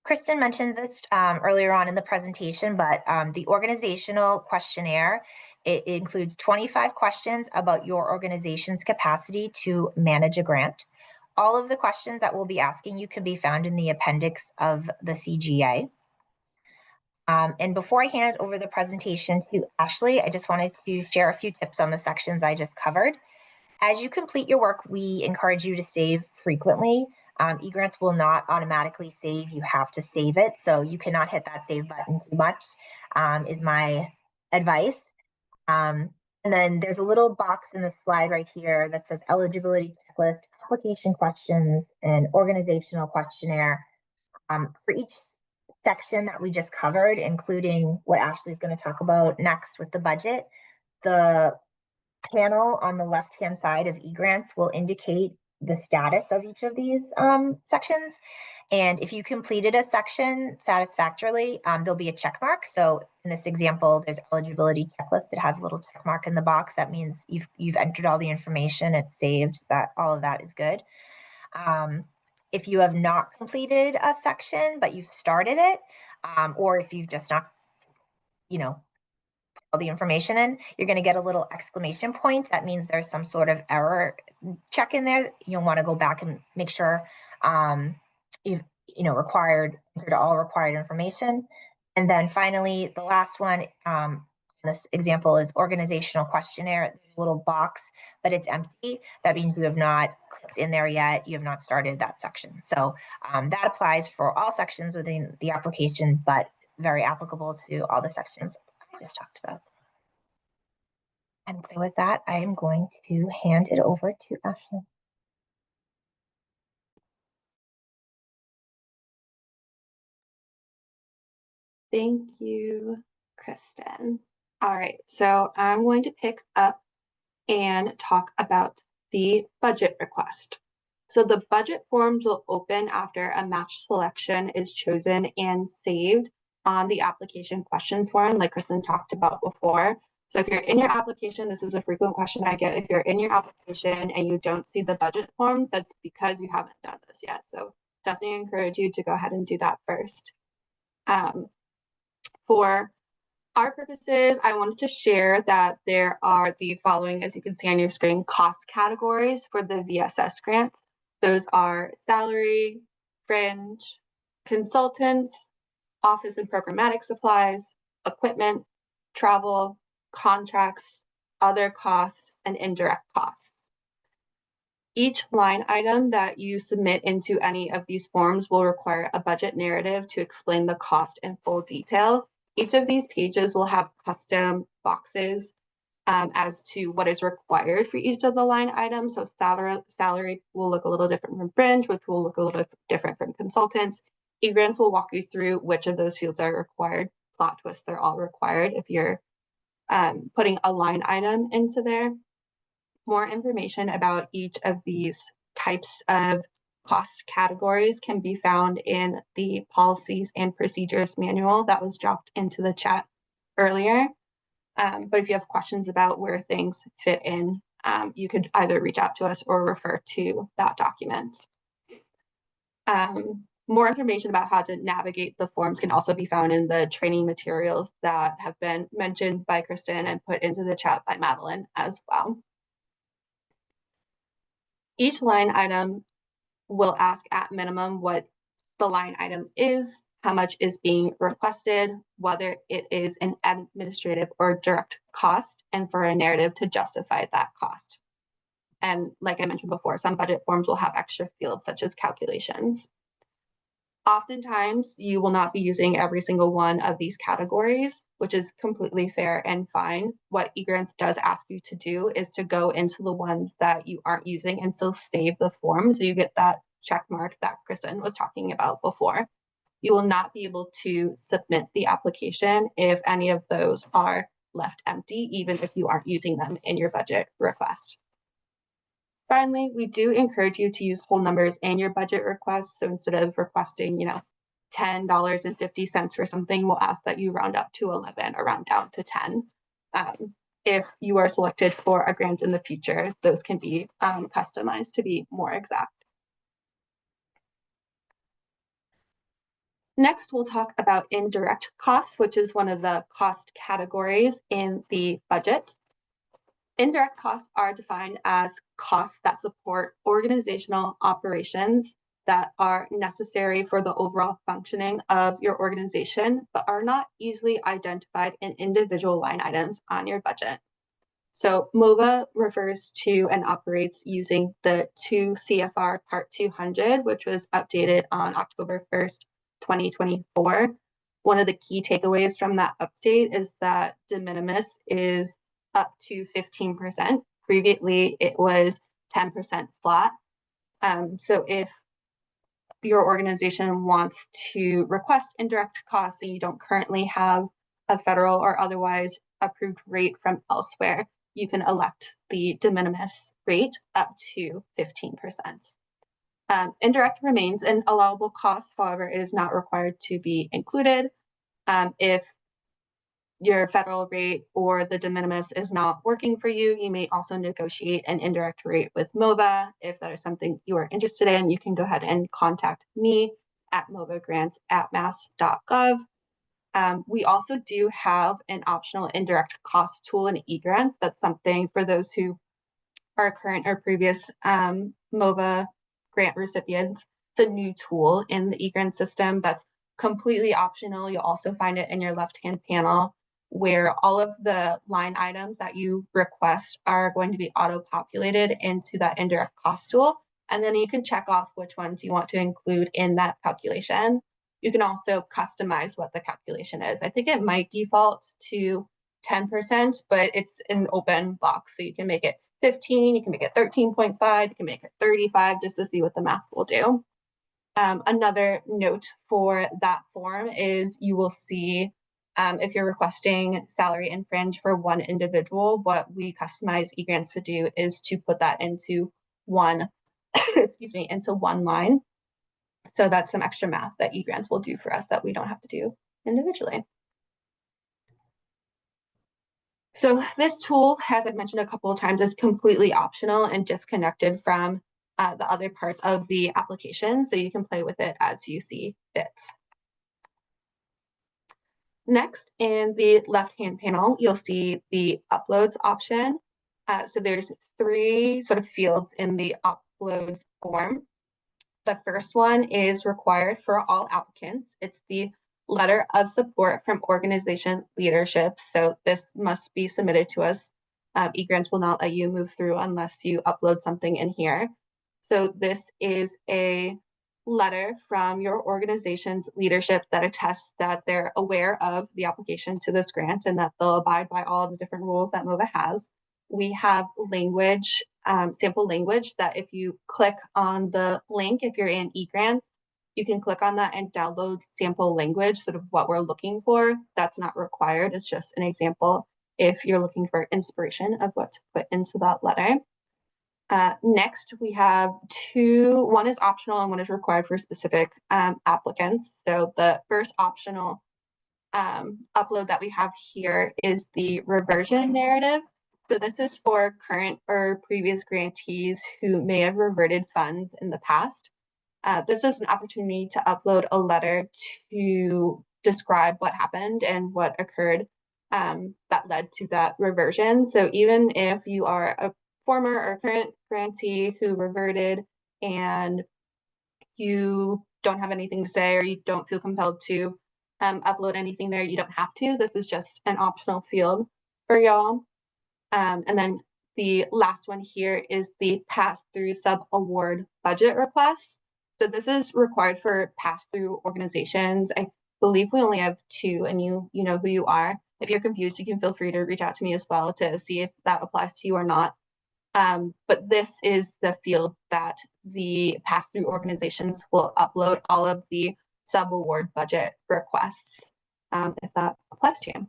Kristen mentioned this earlier on in the presentation, but the organizational questionnaire, it includes 25 questions about your organization's capacity to manage a grant. All of the questions that we'll be asking you can be found in the appendix of the CGA. And before I hand over the presentation to Ashley, I just wanted to share a few tips on the sections I just covered. As you complete your work, we encourage you to save frequently. eGrants will not automatically save. You have to save it. So you cannot hit that save button too much, is my advice. And then there's a little box in the slide right here that says eligibility checklist, application questions, and organizational questionnaire. For each section that we just covered, including what Ashley's going to talk about next with the budget, the panel on the left-hand side of eGrants will indicate the status of each of these sections. And if you completed a section satisfactorily, there'll be a check mark. So in this example, there's eligibility checklist. It has a little check mark in the box. That means you've entered all the information. It's saved. That all of that is good. If you have not completed a section, but you've started it, or if you've just not, all the information in, you're going to get a little exclamation point. That means there's some sort of error check in there. You'll want to go back and make sure you've entered all required information. And then finally, the last one, this example is organizational questionnaire. There's a little box, but it's empty. That means you have not clicked in there yet. You have not started that section. So that applies for all sections within the application, but very applicable to all the sections I just talked about. And so with that, I am going to hand it over to Ashley. Thank you, Kristen. All right, so I'm going to pick up and talk about the budget request. So the budget forms will open after a match selection is chosen and saved on the application questions form, like Kristen talked about before. So if you're in your application, this is a frequent question I get. If you're in your application and you don't see the budget forms, that's because you haven't done this yet. So definitely encourage you to go ahead and do that first. For our purposes, I wanted to share that there are the following, as you can see on your screen, cost categories for the VSS grants. Those are salary, fringe, consultants, office and programmatic supplies, equipment, travel, contracts, other costs, and indirect costs. Each line item that you submit into any of these forms will require a budget narrative to explain the cost in full detail. Each of these pages will have custom boxes as to what is required for each of the line items. So salary will look a little different from fringe, which will look a little different from consultants. eGrants will walk you through which of those fields are required. Plot twist, they're all required if you're putting a line item into there. More information about each of these types of cost categories can be found in the policies and procedures manual that was dropped into the chat earlier. But if you have questions about where things fit in, you could either reach out to us or refer to that document. More information about how to navigate the forms can also be found in the training materials that have been mentioned by Kristen and put into the chat by Madeline as well. Each line item will ask at minimum what the line item is, how much is being requested, whether it is an administrative or direct cost, and for a narrative to justify that cost. And like I mentioned before, some budget forms will have extra fields such as calculations. Oftentimes, you will not be using every single one of these categories, which is completely fair and fine. What eGrants does ask you to do is to go into the ones that you aren't using and still save the form, so you get that check mark that Kristen was talking about before. You will not be able to submit the application if any of those are left empty, even if you aren't using them in your budget request. Finally, we do encourage you to use whole numbers in your budget request. So instead of requesting, $10.50 for something, we'll ask that you round up to 11 or round down to 10. If you are selected for a grant in the future, those can be customized to be more exact. Next, we'll talk about indirect costs, which is one of the cost categories in the budget. Indirect costs are defined as costs that support organizational operations that are necessary for the overall functioning of your organization, but are not easily identified in individual line items on your budget. So MOVA refers to and operates using the 2 CFR Part 200, which was updated on October 1st, 2024. One of the key takeaways from that update is that de minimis is up to 15%. Previously, it was 10% flat. So if your organization wants to request indirect costs and you don't currently have a federal or otherwise approved rate from elsewhere, you can elect the de minimis rate up to 15%. Indirect remains an allowable cost, however, it is not required to be included. If your federal rate or the de minimis is not working for you, you may also negotiate an indirect rate with MOVA. If that is something you are interested in, you can go ahead and contact me at movagrants@mass.gov. We also do have an optional indirect cost tool in eGrants. That's something for those who are current or previous MOVA grant recipients. It's a new tool in the eGrant system that's completely optional. You'll also find it in your left-hand panel, where all of the line items that you request are going to be auto-populated into that indirect cost tool. And then you can check off which ones you want to include in that calculation. You can also customize what the calculation is. I think it might default to 10%, but it's an open box. So you can make it 15, you can make it 13.5, you can make it 35 just to see what the math will do. Another note for that form is you will see if you're requesting salary and fringe for one individual, what we customize eGrants to do is to put that into one excuse me, into one line. So that's some extra math that eGrants will do for us that we don't have to do individually. So this tool, as I've mentioned a couple of times, is completely optional and disconnected from the other parts of the application. So you can play with it as you see fit. Next, in the left-hand panel, you'll see the uploads option. So there's 3 sort of fields in the uploads form. The first one is required for all applicants. It's the letter of support from organization leadership. So this must be submitted to us. eGrants will not let you move through unless you upload something in here. So this is a letter from your organization's leadership that attests that they're aware of the application to this grant and that they'll abide by all the different rules that MOVA has. We have language, sample language that if you click on the link, if you're in eGrants, you can click on that and download sample language, sort of what we're looking for. That's not required. It's just an example if you're looking for inspiration of what to put into that letter. Next, we have 2, one is optional and one is required for specific applicants. So the first optional upload that we have here is the reversion narrative. So this is for current or previous grantees who may have reverted funds in the past. This is an opportunity to upload a letter to describe what happened and what occurred that led to that reversion. So even if you are a former or current grantee who reverted and you don't have anything to say or you don't feel compelled to upload anything there, you don't have to. This is just an optional field for y'all. And then the last one here is the pass-through sub-award budget request. So this is required for pass-through organizations. I believe we only have 2 and you know who you are. If you're confused, you can feel free to reach out to me as well to see if that applies to you or not. But this is the field that the pass-through organizations will upload all of the sub-award budget requests, if that applies to you.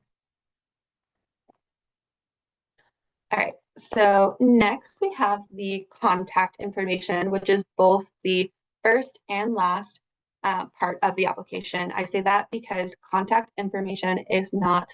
All right, so next we have the contact information, which is both the first and last part of the application. I say that because contact information is not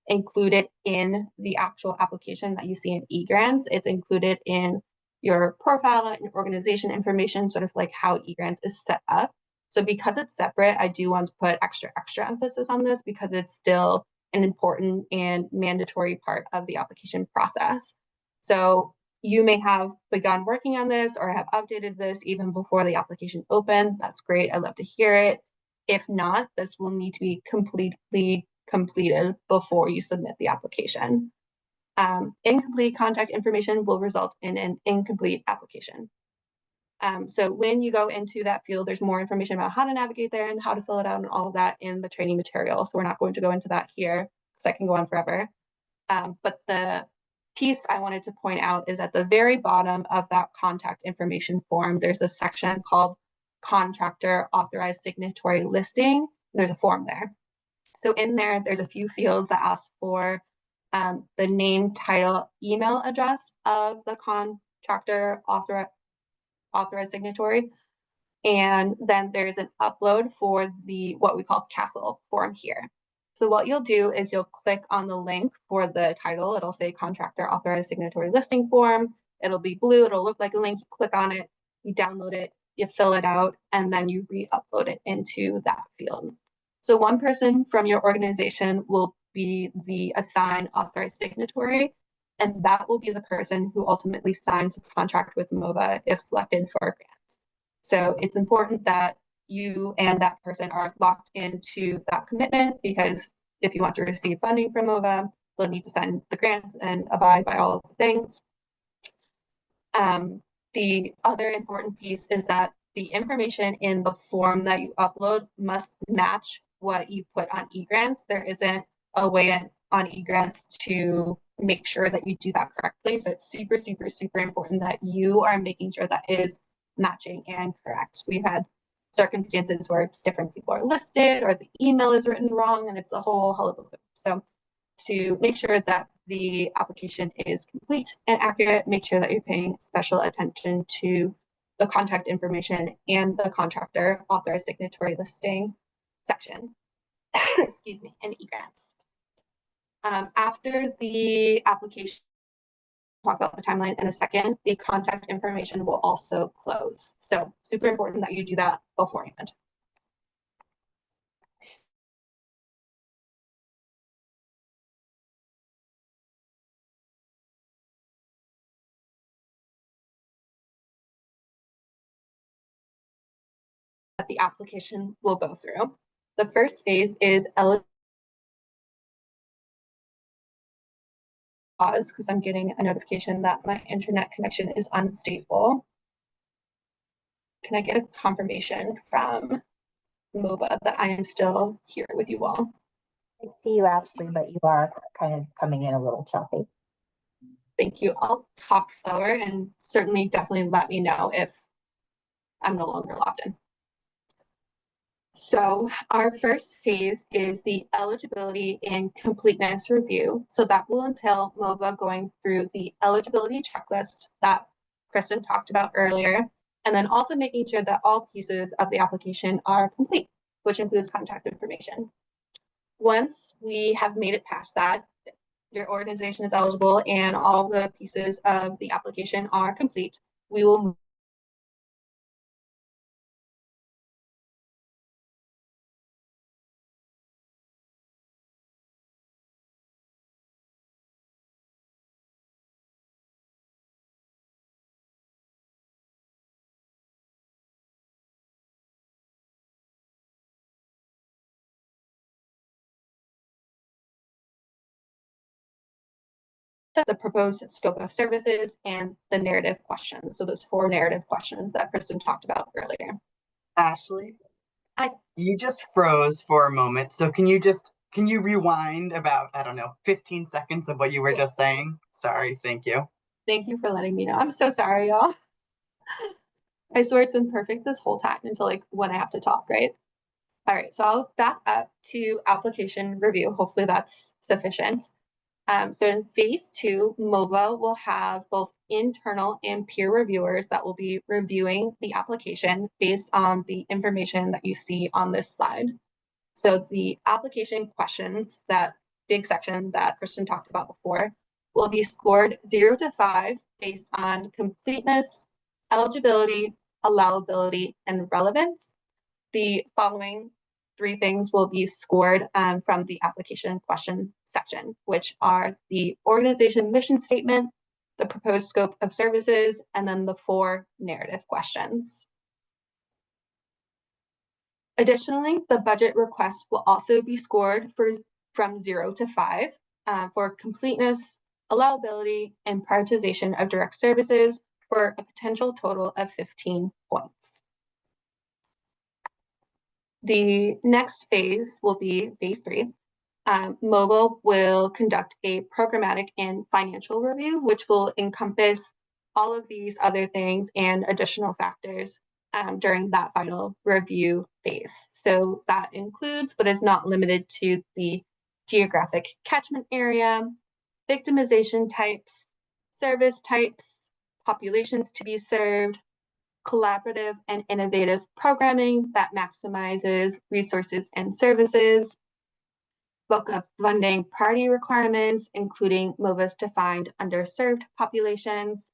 included in the actual application that you see in eGrants. It's included in your profile and organization information, sort of like how eGrants is set up. So because it's separate, I do want to put extra emphasis on this because it's still an important and mandatory part of the application process. So you may have begun working on this or have updated this even before the application opened. That's great. I'd love to hear it. If not, this will need to be completely completed before you submit the application. Incomplete contact information will result in an incomplete application. So when you go into that field, there's more information about how to navigate there and how to fill it out and all of that in the training material. So we're not going to go into that here because that can go on forever. But the piece I wanted to point out is at the very bottom of that contact information form, there's a section called Contractor Authorized Signatory Listing. There's a form there. So in there, there's a few fields that ask for the name, title, email address of the contractor authorized signatory. And then there's an upload for the what we call CASL form here. So what you'll do is you'll click on the link for the title. It'll say Contractor Authorized Signatory Listing Form. It'll be blue. It'll look like a link. You click on it, you download it, you fill it out, and then you re-upload it into that field. So one person from your organization will be the assigned authorized signatory, and that will be the person who ultimately signs a contract with MOVA if selected for a grant. So it's important that you and that person are locked into that commitment, because if you want to receive funding from MOVA, they'll need to sign the grant and abide by all of the things. The other important piece is that the information in the form that you upload must match what you put on eGrants. There isn't a way on eGrants to make sure that you do that correctly. So it's super, super, super important that you are making sure that is matching and correct. We've had circumstances where different people are listed or the email is written wrong and it's a whole hullabaloo. So to make sure that the application is complete and accurate, make sure that you're paying special attention to the contact information and the contractor authorized signatory listing section. Excuse me, and egrants. After the application, talk about the timeline in a second, the contact information will also close. So super important that you do that beforehand. That the application will go through. The first phase is eligibility. Pause because I'm getting a notification that my internet connection is unstable. Can I get a confirmation from MOVA that I am still here with you all? I see you, Ashley, but you are kind of coming in a little choppy. Thank you. I'll talk slower and certainly definitely let me know if I'm no longer logged in. So our first phase is the eligibility and completeness review. So that will entail MOVA going through the eligibility checklist that Kristen talked about earlier, and then also making sure that all pieces of the application are complete, which includes contact information. Once we have made it past that, your organization is eligible and all the pieces of the application are complete, we will the proposed scope of services and the narrative questions. So those 4 narrative questions that Kristen talked about earlier. Ashley, Hi. You just froze for a moment. So can you rewind about, I don't know, 15 seconds of what you were just saying? Sorry, thank you. Thank you for letting me know. I'm so sorry, y'all. I swear it's been perfect this whole time until like when I have to talk, right? All right, so I'll back up to application review. Hopefully that's sufficient. So in phase 2, MOVA will have both internal and peer reviewers that will be reviewing the application based on the information that you see on this slide. So the application questions, that big section that Kristen talked about before, will be scored 0 to 5 based on completeness, eligibility, allowability, and relevance. The following 3 things will be scored from the application question section, which are the organization mission statement, the proposed scope of services, and then the 4 narrative questions. Additionally, the budget request will also be scored from 0 to 5 for completeness, allowability, and prioritization of direct services for a potential total of 15 points. The next phase will be phase 3. MOVA will conduct a programmatic and financial review, which will encompass all of these other things and additional factors during that final review phase. So that includes, but is not limited to, the geographic catchment area, victimization types, service types, populations to be served, collaborative and innovative programming that maximizes resources and services, book of funding priority requirements, including MOVA's defined underserved populations,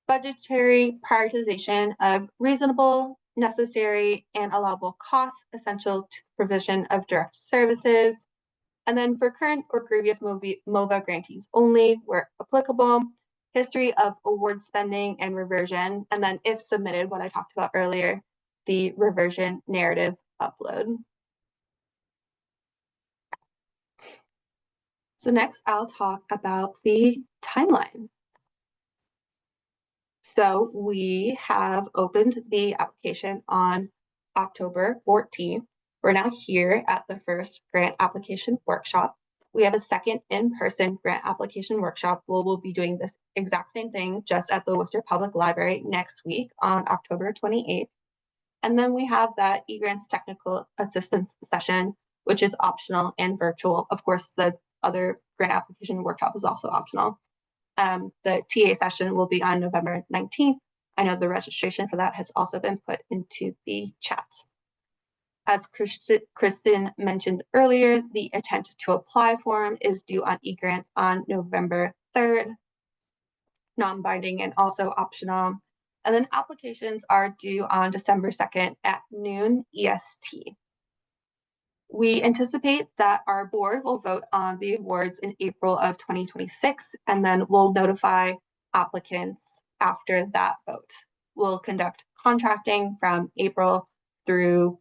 budgetary prioritization of reasonable, necessary, and allowable costs essential to the provision of direct services. And then for current or previous MOVA grantees only, where applicable, history of award spending and reversion, and then if submitted, what I talked about earlier, the reversion narrative upload. So next I'll talk about the timeline. So we have opened the application on October 14th. We're now here at the first grant application workshop. We have a second in-person grant application workshop. We'll be doing this exact same thing just at the Worcester Public Library next week on October 28th. And then we have that eGrants technical assistance session, which is optional and virtual. Of course, the other grant application workshop is also optional. The TA session will be on November 19th, I know the registration for that has also been put into the chat. As Kristen mentioned earlier, the intent to apply form is due on eGrants on November 3rd, non-binding and also optional. And then applications are due on December 2nd at noon EST. We anticipate that our board will vote on the awards in April of 2026, and then we'll notify applicants after that vote. We'll conduct contracting from April through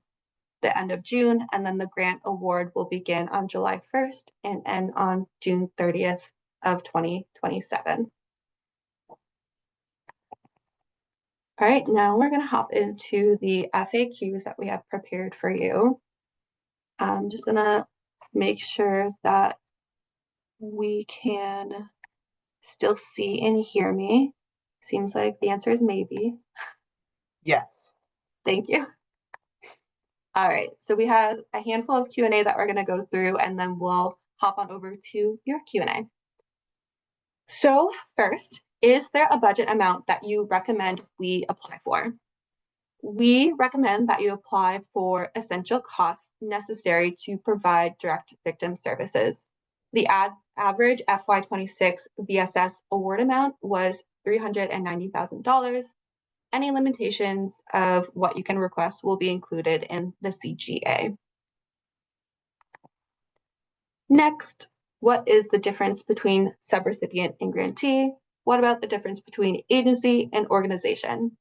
the end of June, and then the grant award will begin on July 1st and end on June 30th of 2027. All right, now we're going to hop into the FAQs that we have prepared for you. I'm just going to make sure that we can still see and hear me. Seems like the answer is maybe. Yes. Thank you. All right, so we have a handful of Q&A that we're going to go through, and then we'll hop on over to your Q&A. So first, is there a budget amount that you recommend we apply for? We recommend that you apply for essential costs necessary to provide direct victim services. The average FY26 VSS award amount was $390,000. Any limitations of what you can request will be included in the CGA. Next, what is the difference between subrecipient and grantee? What about the difference between agency and organization?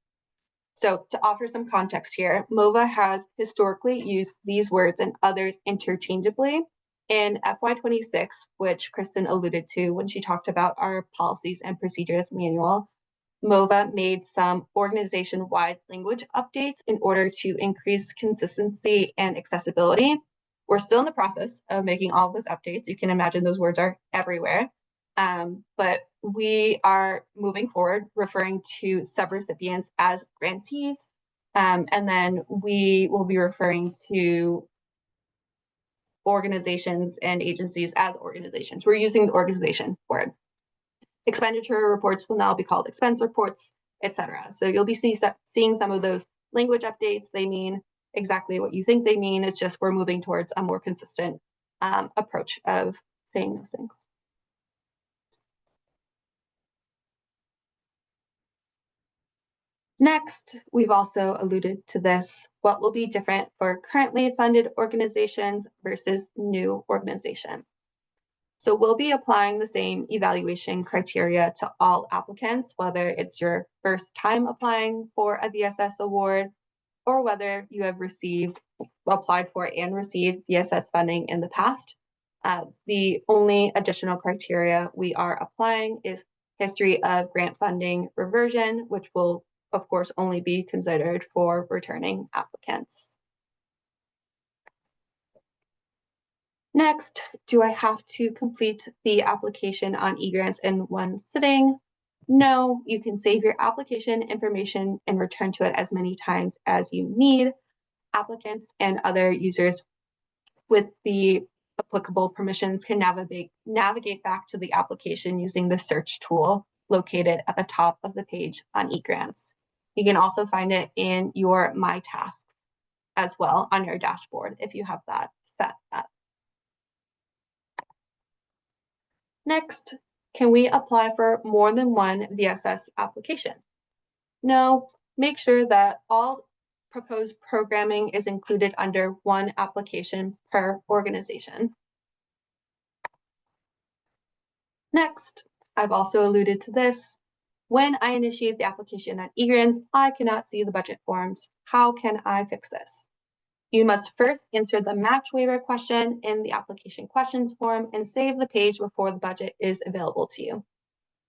So to offer some context here, MOVA has historically used these words and others interchangeably. In FY26, which Kristen alluded to when she talked about our policies and procedures manual, MOVA made some organization-wide language updates in order to increase consistency and accessibility. We're still in the process of making all of those updates. You can imagine those words are everywhere. But we are moving forward referring to subrecipients as grantees. And then we will be referring to organizations and agencies as organizations. We're using the organization word. Expenditure reports will now be called expense reports, etc. So you'll be seeing some of those language updates. They mean exactly what you think they mean. It's just we're moving towards a more consistent approach of saying those things. Next, we've also alluded to this, what will be different for currently funded organizations versus new organizations. So we'll be applying the same evaluation criteria to all applicants, whether it's your first time applying for a VSS award or whether you have applied for and received VSS funding in the past. The only additional criteria we are applying is history of grant funding reversion, which will of course only be considered for returning applicants. Next, do I have to complete the application on eGrants in one sitting? No, you can save your application information and return to it as many times as you need. Applicants and other users with the applicable permissions can navigate back to the application using the search tool located at the top of the page on eGrants. You can also find it in your My Tasks as well on your dashboard if you have that set up. Next, can we apply for more than one VSS application? No, make sure that all proposed programming is included under one application per organization. Next, I've also alluded to this. When I initiate the application at eGrants, I cannot see the budget forms. How can I fix this? You must first answer the match waiver question in the application questions form and save the page before the budget is available to you.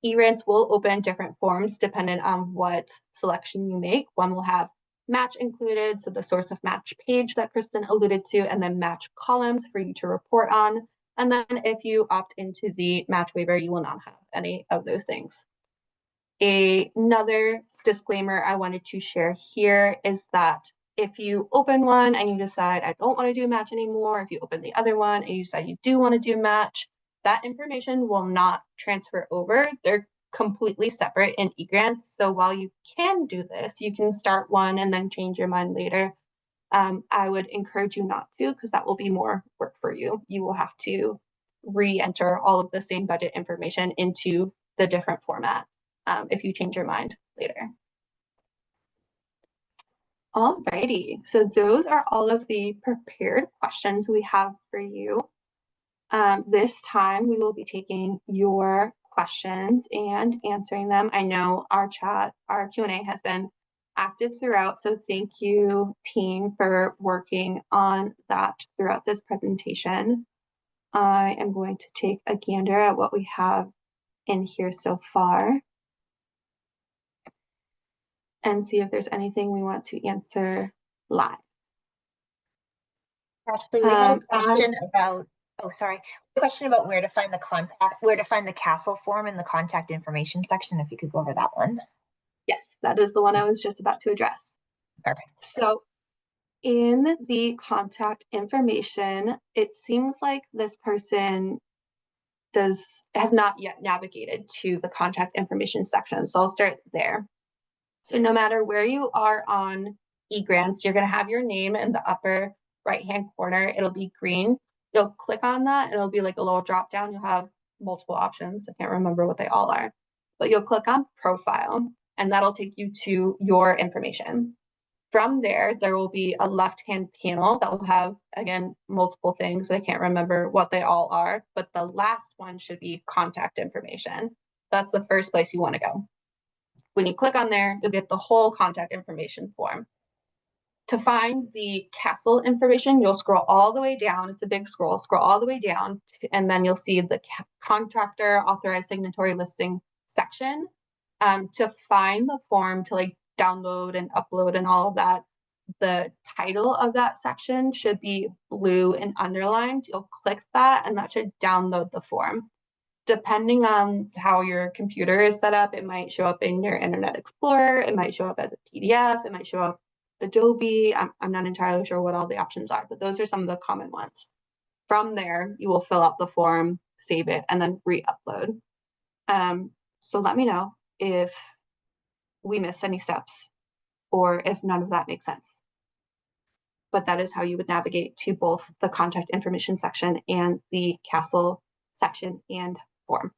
eGrants will open different forms depending on what selection you make. One will have match included, so the source of match page that Kristen alluded to, and then match columns for you to report on. And then if you opt into the match waiver, you will not have any of those things. Another disclaimer I wanted to share here is that if you open one and you decide I don't want to do match anymore, if you open the other one and you decide you do want to do match, that information will not transfer over. There completely separate in eGrants. So while you can do this, you can start one and then change your mind later. I would encourage you not to, because that will be more work for you. You will have to re-enter all of the same budget information into the different format if you change your mind later. Alrighty, so those are all of the prepared questions we have for you. This time we will be taking your questions and answering them. I know our Q&A has been active throughout, so thank you, team, for working on that throughout this presentation. I am going to take a gander at what we have in here so far and see if there's anything we want to answer live. Actually, we had a question about, a question about where to find the CASEL form in the contact information section, if you could go over that one. Yes, that is the one I was just about to address. Perfect. So in the contact information, it seems like this person has not yet navigated to the contact information section. So I'll start there. So no matter where you are on eGrants, you're going to have your name in the upper right-hand corner. It'll be green. You'll click on that and it'll be like a little drop down. You'll have multiple options. I can't remember what they all are, but you'll click on profile and that'll take you to your information. From there, there will be a left-hand panel that will have, again, multiple things. I can't remember what they all are, but the last one should be contact information. That's the first place you want to go. When you click on there, you'll get the whole contact information form. To find the CASEL information, you'll scroll all the way down. It's a big scroll. Scroll all the way down, and then you'll see the contractor authorized signatory listing section. To find the form to like download and upload and all of that, the title of that section should be blue and underlined. You'll click that, and that should download the form. Depending on how your computer is set up, it might show up in your Internet Explorer, it might show up as a PDF, it might show up Adobe. I'm not entirely sure what all the options are, but those are some of the common ones. From there, you will fill out the form, save it, and then re-upload. So let me know if we missed any steps or if none of that makes sense. But that is how you would navigate to both the contact information section and the CASEL section and form.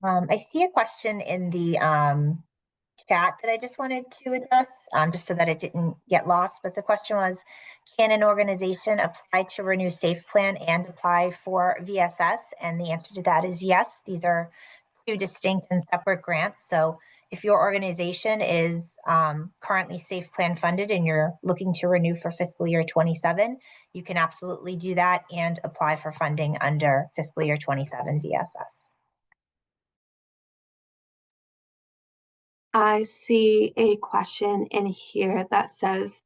I see a question in the chat that I just wanted to address, just so that it didn't get lost. But the question was, can an organization apply to renew SAFE Plan and apply for VSS? And the answer to that is yes. These are two distinct and separate grants. So if your organization is currently SAFE Plan funded and you're looking to renew for fiscal year 27, you can absolutely do that and apply for funding under fiscal year 27 VSS. I see a question in here that says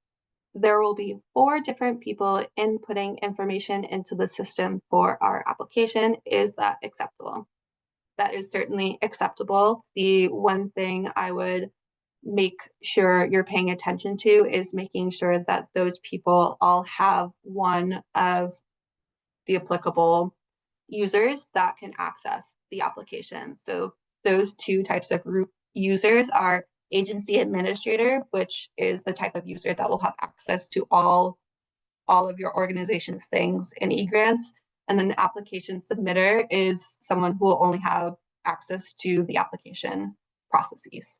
there will be 4 different people inputting information into the system for our application. Is that acceptable? That is certainly acceptable. The one thing I would make sure you're paying attention to is making sure that those people all have one of the applicable users that can access the application. So those 2 types of users are agency administrator, which is the type of user that will have access to all of your organization's things in eGrants. And then the application submitter is someone who will only have access to the application processes.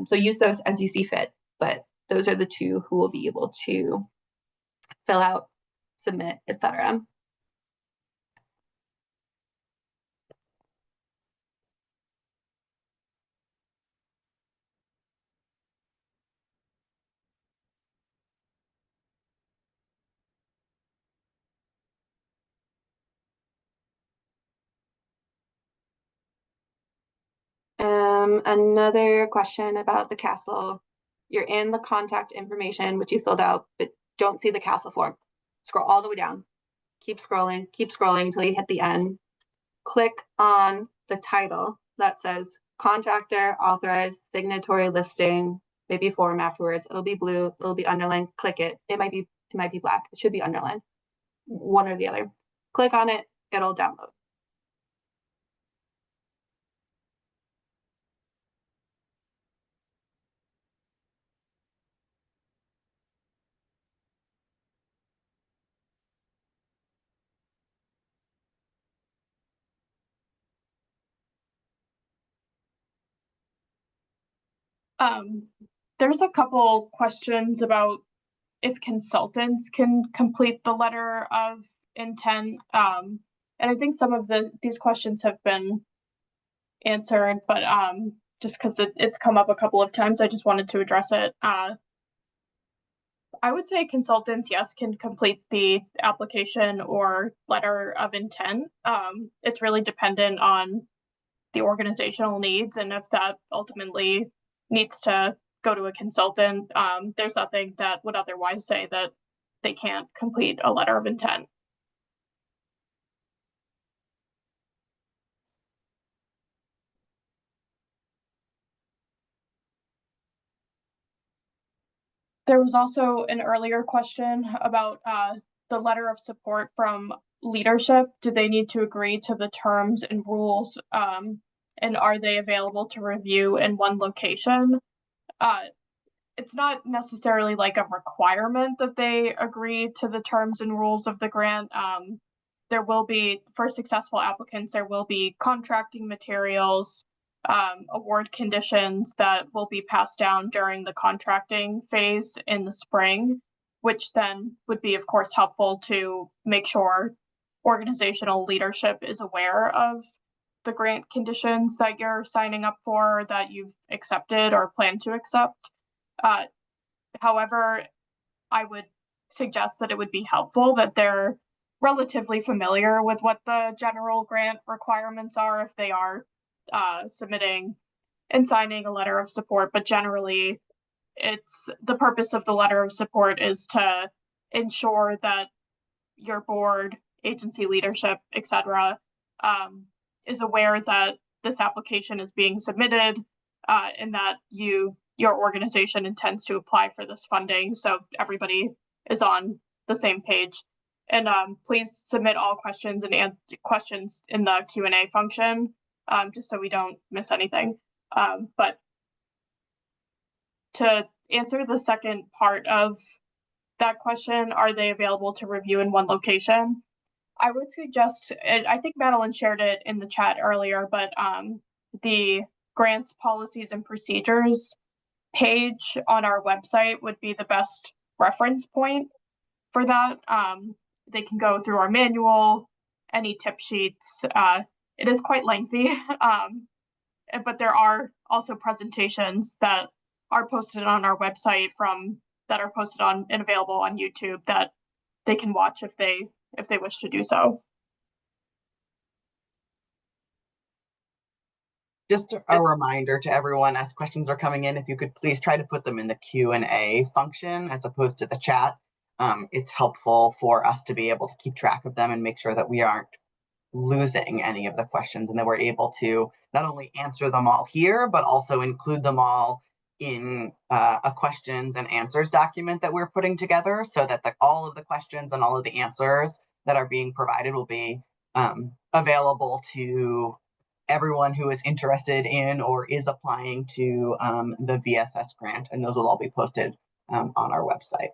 So use those as you see fit, but those are the 2 who will be able to fill out, submit, etc. Another question about the CASEL. You're in the contact information, which you filled out, but don't see the CASEL form. Scroll all the way down. Keep scrolling until you hit the end. Click on the title that says Contractor Authorized Signatory Listing maybe forum afterwards. It'll be blue, it'll be underlined, click it. It might be black. It should be underlined. One or the other. Click on it, it'll download. There's a couple questions about if consultants can complete the letter of intent. And I think some of these questions have been answered, but just because it's come up a couple of times, I just wanted to address it. I would say consultants, yes, can complete the application or letter of intent. It's really dependent on the organizational needs, and if that ultimately needs to go to a consultant, there's nothing that would otherwise say that they can't complete a letter of intent. There was also an earlier question about the letter of support from leadership. Do they need to agree to the terms and rules, and are they available to review in one location? It's not necessarily like a requirement that they agree to the terms and rules of the grant. There will be, for successful applicants, there will be contracting materials, award conditions that will be passed down during the contracting phase in the spring, which then would be, of course, helpful to make sure organizational leadership is aware of the grant conditions that you're signing up for, that you've accepted or plan to accept. However, I would suggest that it would be helpful that they're relatively familiar with what the general grant requirements are if they are submitting and signing a letter of support. But generally, it's the purpose of the letter of support is to ensure that your board, agency leadership, etc., is aware that this application is being submitted and that your organization intends to apply for this funding, so everybody is on the same page. And please submit all questions and questions in the Q&A function, just so we don't miss anything. But to answer the second part of that question, are they available to review in one location? I would suggest, I think Madeline shared it in the chat earlier, but the grants, policies, and procedures page on our website would be the best reference point for that. They can go through our manual, any tip sheets. It is quite lengthy, but there are also presentations that are posted on our website that are posted on and available on YouTube that they can watch if they wish to do so. Just a reminder to everyone as questions are coming in, if you could please try to put them in the Q&A function as opposed to the chat. It's helpful for us to be able to keep track of them and make sure that we aren't losing any of the questions and that we're able to not only answer them all here, but also include them all in a questions and answers document that we're putting together so that all of the questions and all of the answers that are being provided will be available to everyone who is interested in or is applying to the VSS grant, and those will all be posted on our website.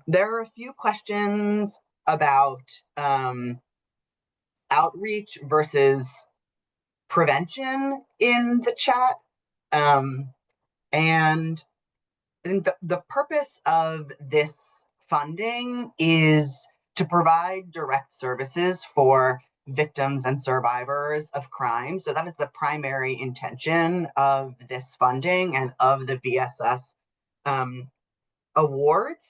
There are a few questions about outreach versus prevention in the chat. And the purpose of this funding is to provide direct services for victims and survivors of crime. So that is the primary intention of this funding and of the VSS awards.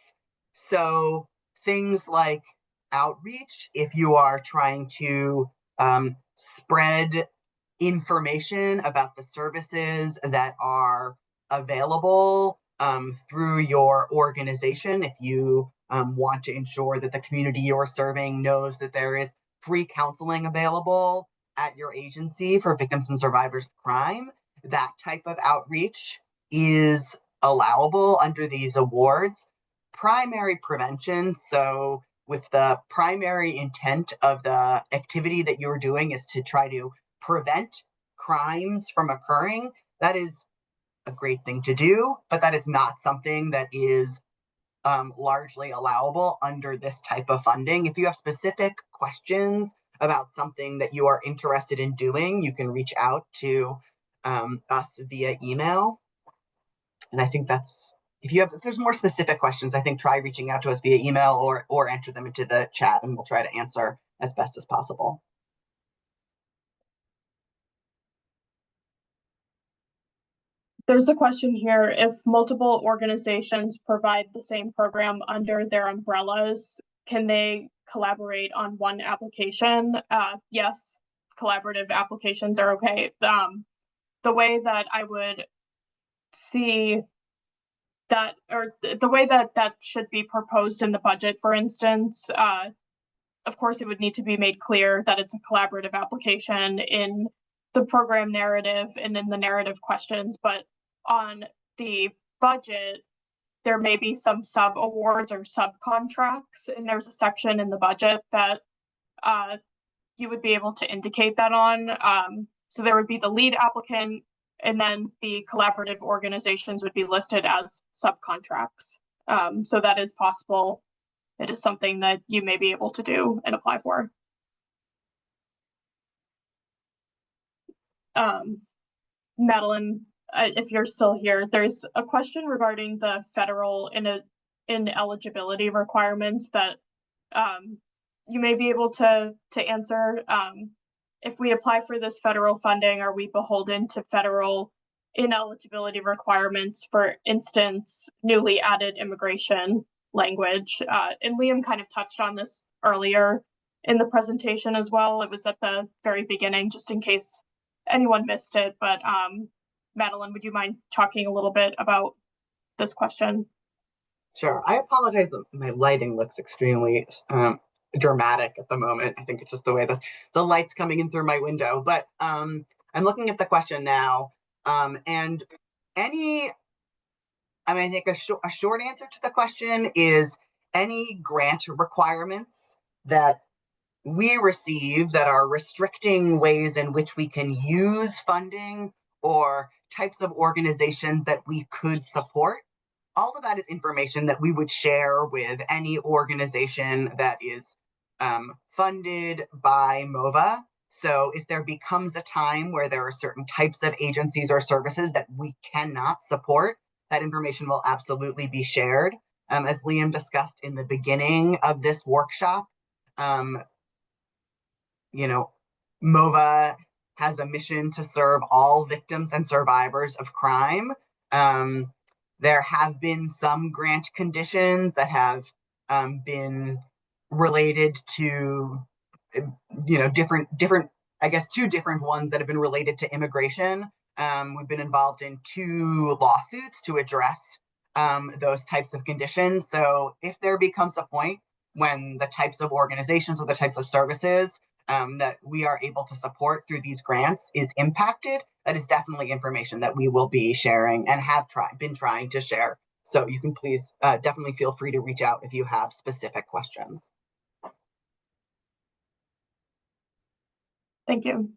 So things like outreach, if you are trying to spread information about the services that are available through your organization, if you want to ensure that the community you're serving knows that there is free counseling available at your agency for victims and survivors of crime, that type of outreach is allowable under these awards. Primary prevention, so with the primary intent of the activity that you're doing is to try to prevent crimes from occurring, that is a great thing to do, but that is not something that is largely allowable under this type of funding. If you have specific questions about something that you are interested in doing, you can reach out to us via email. And I think that's, if there's more specific questions, I think try reaching out to us via email or enter them into the chat and we'll try to answer as best as possible. There's a question here. If multiple organizations provide the same program under their umbrellas, can they collaborate on one application? Yes, collaborative applications are okay. The way that I would see that, or the way that that should be proposed in the budget, for instance, of course, it would need to be made clear that it's a collaborative application in the program narrative and in the narrative questions, but on the budget, there may be some sub awards or subcontracts, and there's a section in the budget that you would be able to indicate that on. So there would be the lead applicant, and then the collaborative organizations would be listed as subcontracts. So that is possible. It is something that you may be able to do and apply for. Madeline, if you're still here, there's a question regarding the federal ineligibility requirements that you may be able to answer. If we apply for this federal funding, are we beholden to federal ineligibility requirements, for instance, newly added immigration language? And Liam kind of touched on this earlier in the presentation as well. It was at the very beginning, just in case anyone missed it. But Madeline, would you mind talking a little bit about this question? Sure. I apologize that my lighting looks extremely dramatic at the moment. I think it's just the way the light's coming in through my window. But I'm looking at the question now, and I think a short answer to the question is any grant requirements that we receive that are restricting ways in which we can use funding or types of organizations that we could support. All of that is information that we would share with any organization that is funded by MOVA. So if there becomes a time where there are certain types of agencies or services that we cannot support, that information will absolutely be shared. As Liam discussed in the beginning of this workshop, MOVA has a mission to serve all victims and survivors of crime. There have been some grant conditions that have been related to, different, I guess, two different ones that have been related to immigration. We've been involved in 2 lawsuits to address those types of conditions. So if there becomes a point when the types of organizations or the types of services that we are able to support through these grants is impacted, that is definitely information that we will be sharing and have been trying to share. So you can please definitely feel free to reach out if you have specific questions. Thank you.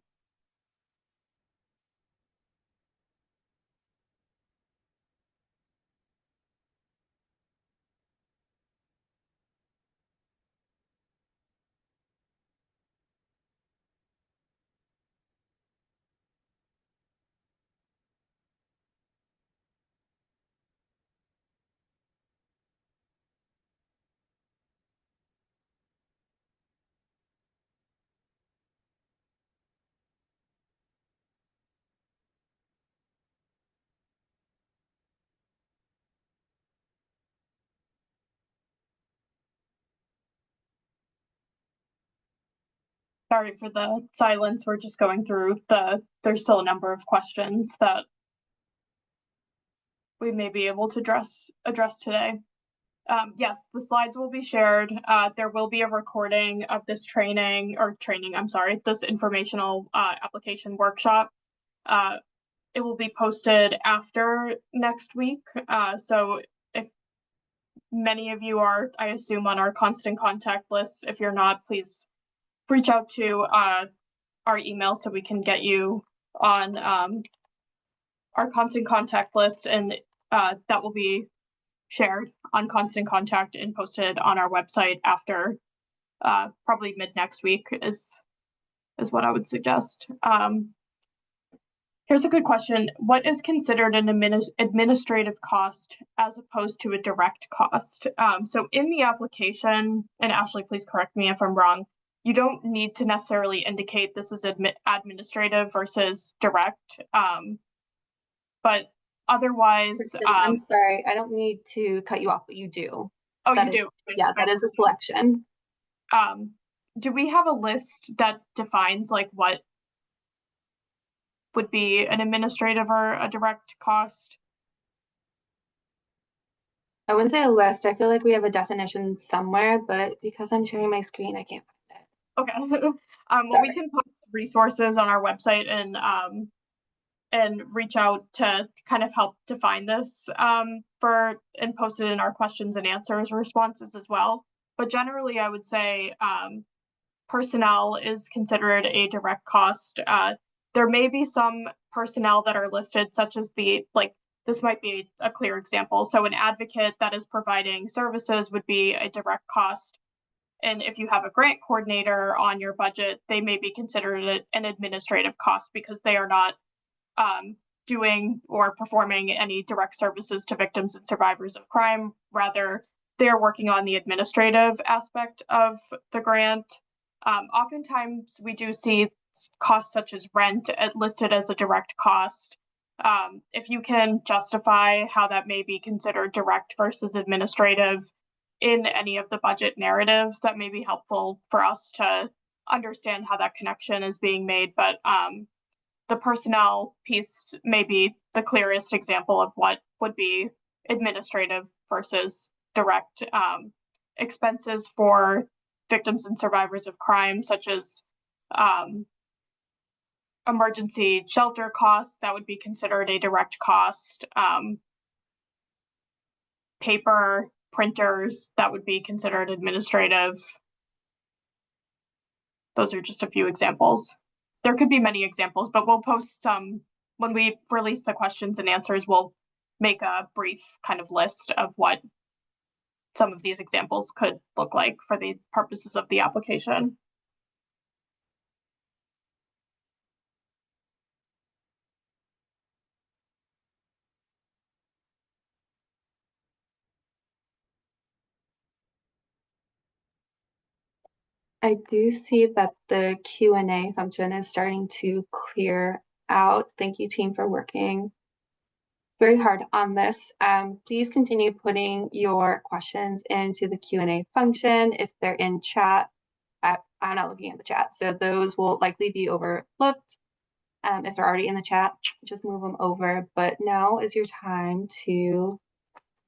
Sorry for the silence. We're just going through there's still a number of questions that we may be able to address today. Yes, the slides will be shared. There will be a recording of this this informational application workshop. it will be posted after next week. So if many of you are, I assume, on our constant contact list, if you're not, please reach out to our email so we can get you on our constant contact list, and that will be shared on constant contact and posted on our website after probably mid next week is what I would suggest. Here's a good question. What is considered an administrative cost as opposed to a direct cost? So in the application, and Ashley, please correct me if I'm wrong, you don't need to necessarily indicate this is administrative versus direct. But otherwise, I'm sorry, I don't need to cut you off, but you do. oh, That you is- do? Yeah, that is a selection. Do we have a list that defines like what would be an administrative or a direct cost? I wouldn't say a list. I feel like we have a definition somewhere, but because I'm sharing my screen, I can't find it. Okay. Well, we can post resources on our website and reach out to kind of help define this and post it in our questions and answers responses as well. But generally, I would say personnel is considered a direct cost. There may be some personnel that are listed, such as this might be a clear example. So an advocate that is providing services would be a direct cost. And if you have a grant coordinator on your budget, they may be considered an administrative cost because they are not doing or performing any direct services to victims and survivors of crime. Rather, they're working on the administrative aspect of the grant. Oftentimes, we do see costs such as rent listed as a direct cost. If you can justify how that may be considered direct versus administrative in any of the budget narratives, that may be helpful for us to understand how that connection is being made. But the personnel piece may be the clearest example of what would be administrative versus direct. Expenses for victims and survivors of crime, such as emergency shelter costs, that would be considered a direct cost. Paper, printers, that would be considered administrative. Those are just a few examples. There could be many examples, but we'll post some when we release the questions and answers. We'll make a brief kind of list of what some of these examples could look like for the purposes of the application. I do see that the Q&A function is starting to clear out. Thank you, team, for working very hard on this. Please continue putting your questions into the Q&A function. If they're in chat, I'm not looking at the chat, so those will likely be overlooked. If they're already in the chat, just move them over. But now is your time to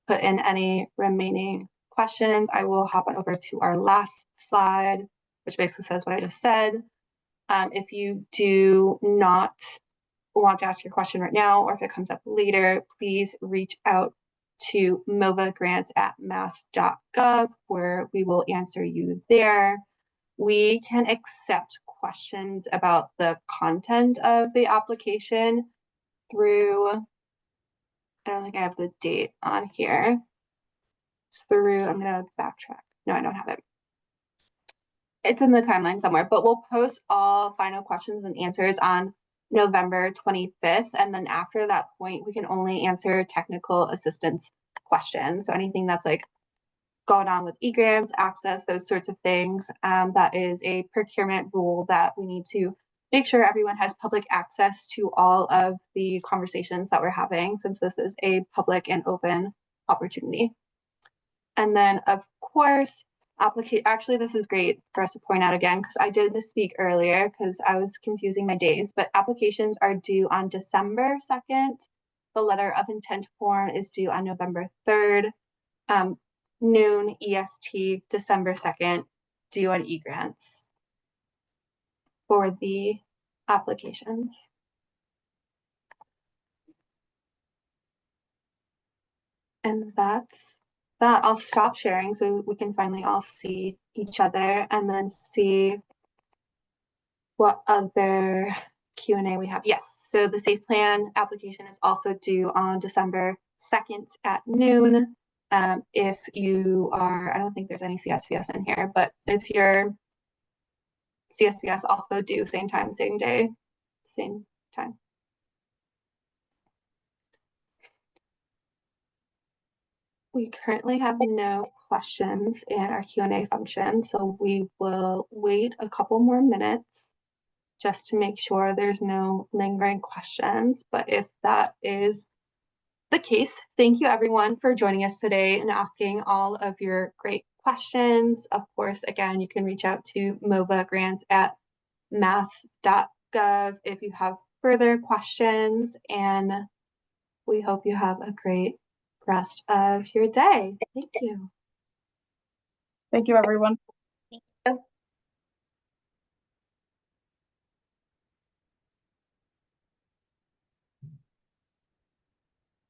put in any remaining questions. I will hop on over to our last slide, which basically says what I just said. If you do not want to ask your question right now, or if it comes up later, please reach out to movagrants@mass.gov, where we will answer you there. We can accept questions about the content of the application through, I don't think I have the date on here, I'm gonna backtrack. No, I don't have it. It's in the timeline somewhere, but we'll post all final questions and answers on November 25th. And then after that point, we can only answer technical assistance questions. So anything that's like going on with e-grants, access, those sorts of things. That is a procurement rule that we need to make sure everyone has public access to all of the conversations that we're having, since this is a public and open opportunity. And then, of course, actually, this is great for us to point out again, because I did misspeak earlier because I was confusing my days, but applications are due on December 2nd. The letter of intent form is due on November 3rd, noon EST, December 2nd, due on e-grants for the applications. And that's that. I'll stop sharing so we can finally all see each other and then see what other Q&A we have. Yes, so the Safe Plan application is also due on December 2nd at noon. If you are, I don't think there's any CSVS in here, but if you're CSVS also due same time, same day, same time. We currently have no questions in our Q&A function, so we will wait a couple more minutes just to make sure there's no lingering questions. But if that is the case, thank you everyone for joining us today and asking all of your great questions. Of course, again, you can reach out to MOVA grants at mass.gov if you have further questions, and we hope you have a great rest of your day. Thank you. Thank you, everyone.